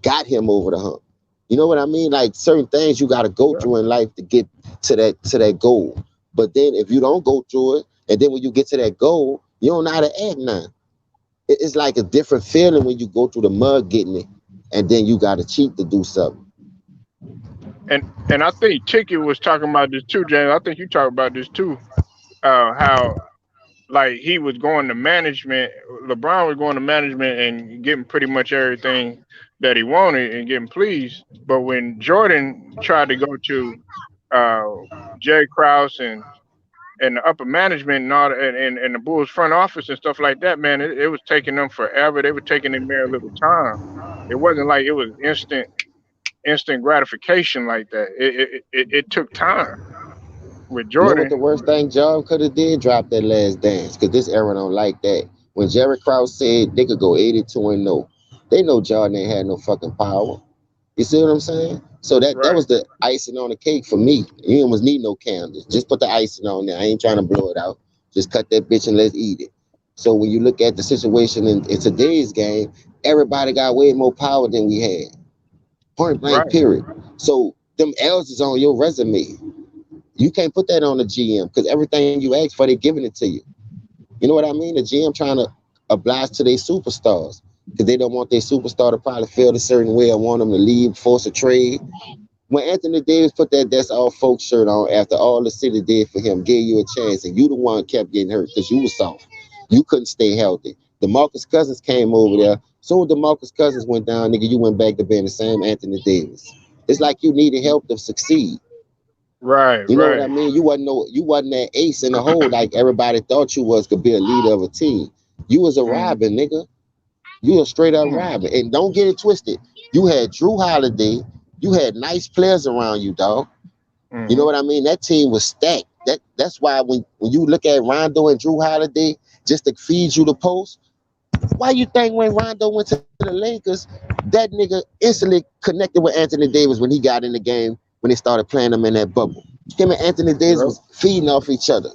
got him over the hump. You know what I mean? Like certain things you gotta go Yeah. through in life to get to that goal. But then if you don't go through it, and then when you get to that goal, you don't know how to act now. It's like a different feeling when you go through the mud getting it, and then you gotta cheat to do something. And I think Ticket was talking about this too, James. I think you talked about this too. How like he was going to management. LeBron was going to management and getting pretty much everything that he wanted and getting pleased. But when Jordan tried to go to uh, Jerry Krause and the upper management and all and the Bulls front office and stuff like that, man, it was taking them forever. They were taking them very little time. It wasn't like it was instant gratification like that. It took time with You know what Jordan. the worst thing John could have did? Drop that last dance. Cause this era don't like that. When Jerry Krause said they could go 82-0, they know Jordan ain't had no fucking power. You see what I'm saying? So that Right, was the icing on the cake for me. You almost need no candles. Just put the icing on there. I ain't trying to blow it out. Just cut that bitch and let's eat it. So when you look at the situation in today's game, everybody got way more power than we had. Point blank, right, period. So them L's is on your resume. You can't put that on the GM because everything you ask for, they giving it to you. You know what I mean? The GM trying to oblige to their superstars because they don't want their superstar to probably feel a certain way or want them to leave, force a trade. When Anthony Davis put that "That's All Folks" shirt on after all the city did for him, gave you a chance, and you the one kept getting hurt because you was soft. You couldn't stay healthy. DeMarcus Cousins came over there. Soon as DeMarcus Cousins went down, nigga, you went back to being the same Anthony Davis. It's like you needed help to succeed. right, You know what I right. mean? You wasn't that ace in the hole like everybody thought you was could be a leader of a team. You was a Mm, Robin, nigga. You a straight up mm, Robin. And don't get it twisted. You had Drew Holiday. You had nice players around you, dog. You know mm, what I mean? That team was stacked. That's why when you look at Rondo and Drew Holiday just to feed you the post, why you think when Rondo went to the Lakers, that nigga instantly connected with Anthony Davis when he got in the game when they started playing them in that bubble. Him and Anthony Davis Yep. was feeding off each other.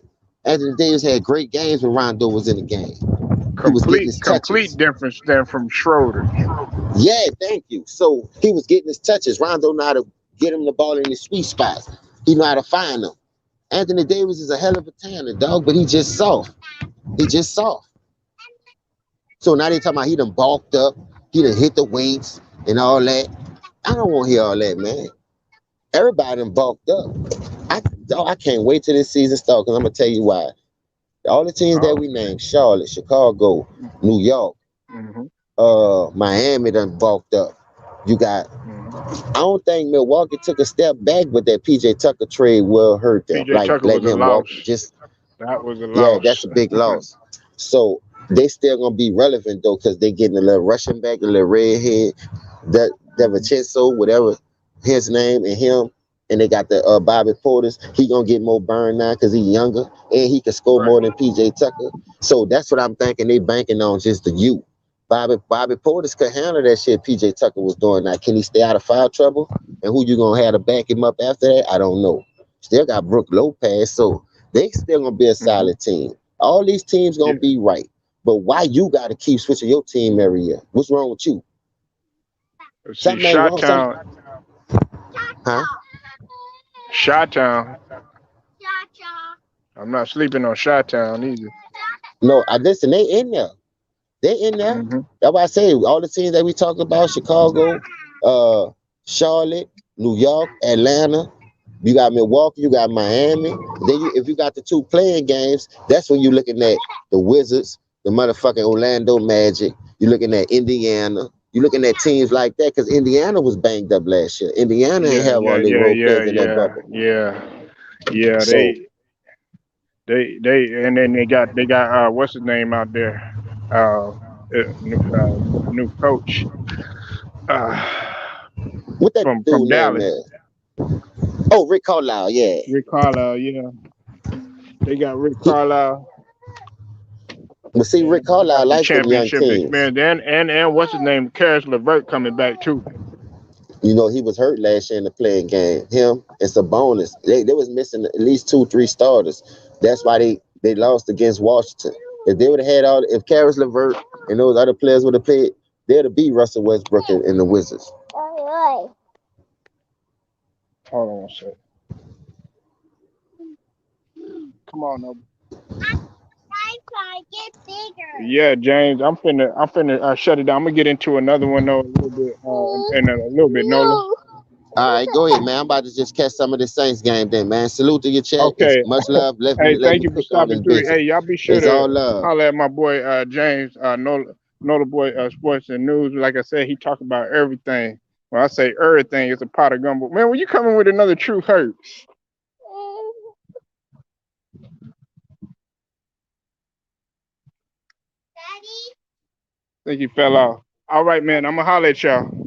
Anthony Davis had great games when Rondo was in the game. He was getting his Complete touches. difference than from Schroeder. Yeah, thank you. So he was getting his touches. Rondo know how to get him the ball in his sweet spots. He know how to find them. Anthony Davis is a hell of a talent, dog, but he just soft. He just soft. So now they talking about he done bulked up, he done hit the weights and all that. I don't want to hear all that, man. Everybody done bulked up. I can't wait till this season starts because I'm gonna tell you why. All the teams that Oh. we named, Charlotte, Chicago, New York, Mm-hmm. Miami done bulked up. You got Mm-hmm. I don't think Milwaukee took a step back, but that PJ Tucker trade will hurt them. PJ Like Tucker was letting a him walk loss. just That was a yeah, loss. that's a big loss. So they still gonna be relevant though, because they getting a little Russian back, a little redhead, that Mhm. DeVincenzo, whatever his name, and him, and they got the Bobby Portis. He gonna get more burn now because he's younger and he can score Right. more than PJ Tucker. So that's what I'm thinking. They banking on just the youth. Bobby Portis could handle that shit PJ Tucker was doing. Now, can he stay out of foul trouble? And who you gonna have to back him up after that? I don't know. Still got Brooke Lopez, so they still gonna be a Mm-hmm. solid team. All these teams Yeah. gonna be right. But why you gotta keep switching your team every year? What's wrong with you? Let's see, Something ain't Shot wrong. Something, Town, huh? Shot Town. Cha-cha. I'm not sleeping on Shot Town either. No, I listen. They in there. They in there. Mm-hmm. That's why I say all the teams that we talked about: Chicago, uh, Charlotte, New York, Atlanta. You got Milwaukee. You got Miami. Then if you got the two playing games, that's when you're looking at the Wizards, the motherfucking Orlando Magic. You're looking at Indiana. You're looking at teams like that because Indiana was banged up last year. Indiana ain't Yeah, have all yeah, their yeah, role yeah, players in that yeah, bubble. yeah, yeah. So And then they got what's his name out there? New coach uh, what that from dude name Dallas, is? Oh, Rick Carlisle. Yeah. Rick Carlisle. Yeah, they got Rick Carlisle, But see, Rick and they Carlisle got some likes them young championship teams. experience. And what's his name? Karis LeVert coming back too. You know, he was hurt last year in the playing game. Him and Sabonis, they was missing at least 2, 3 starters. That's why they lost against Washington. If they would have had all, if Karis LeVert and those other players would have played, they'd have beat Russell Westbrook and the Wizards. Hold on one second. Come on, Nova. Wi-Fi, get bigger. Yeah, James, I'm finna shut it down. I'm gonna get into another one though a little bit, in a little bit, Nola. No. All right, go ahead, man. I'm about to just catch some of the Saints game then, man. Salute to your chat. It's Okay. much love. Hey, Let thank me you for click on stopping this through. bitch. Hey, y'all be sure It's all to love. holler at my boy James, Nola boy Sports and News. Like I said, he talk about everything. When I say everything, it's a pot of gumbo. Man, when you coming with another true hurt? Daddy. I think he fell off. All right, man. I'm gonna holler at y'all.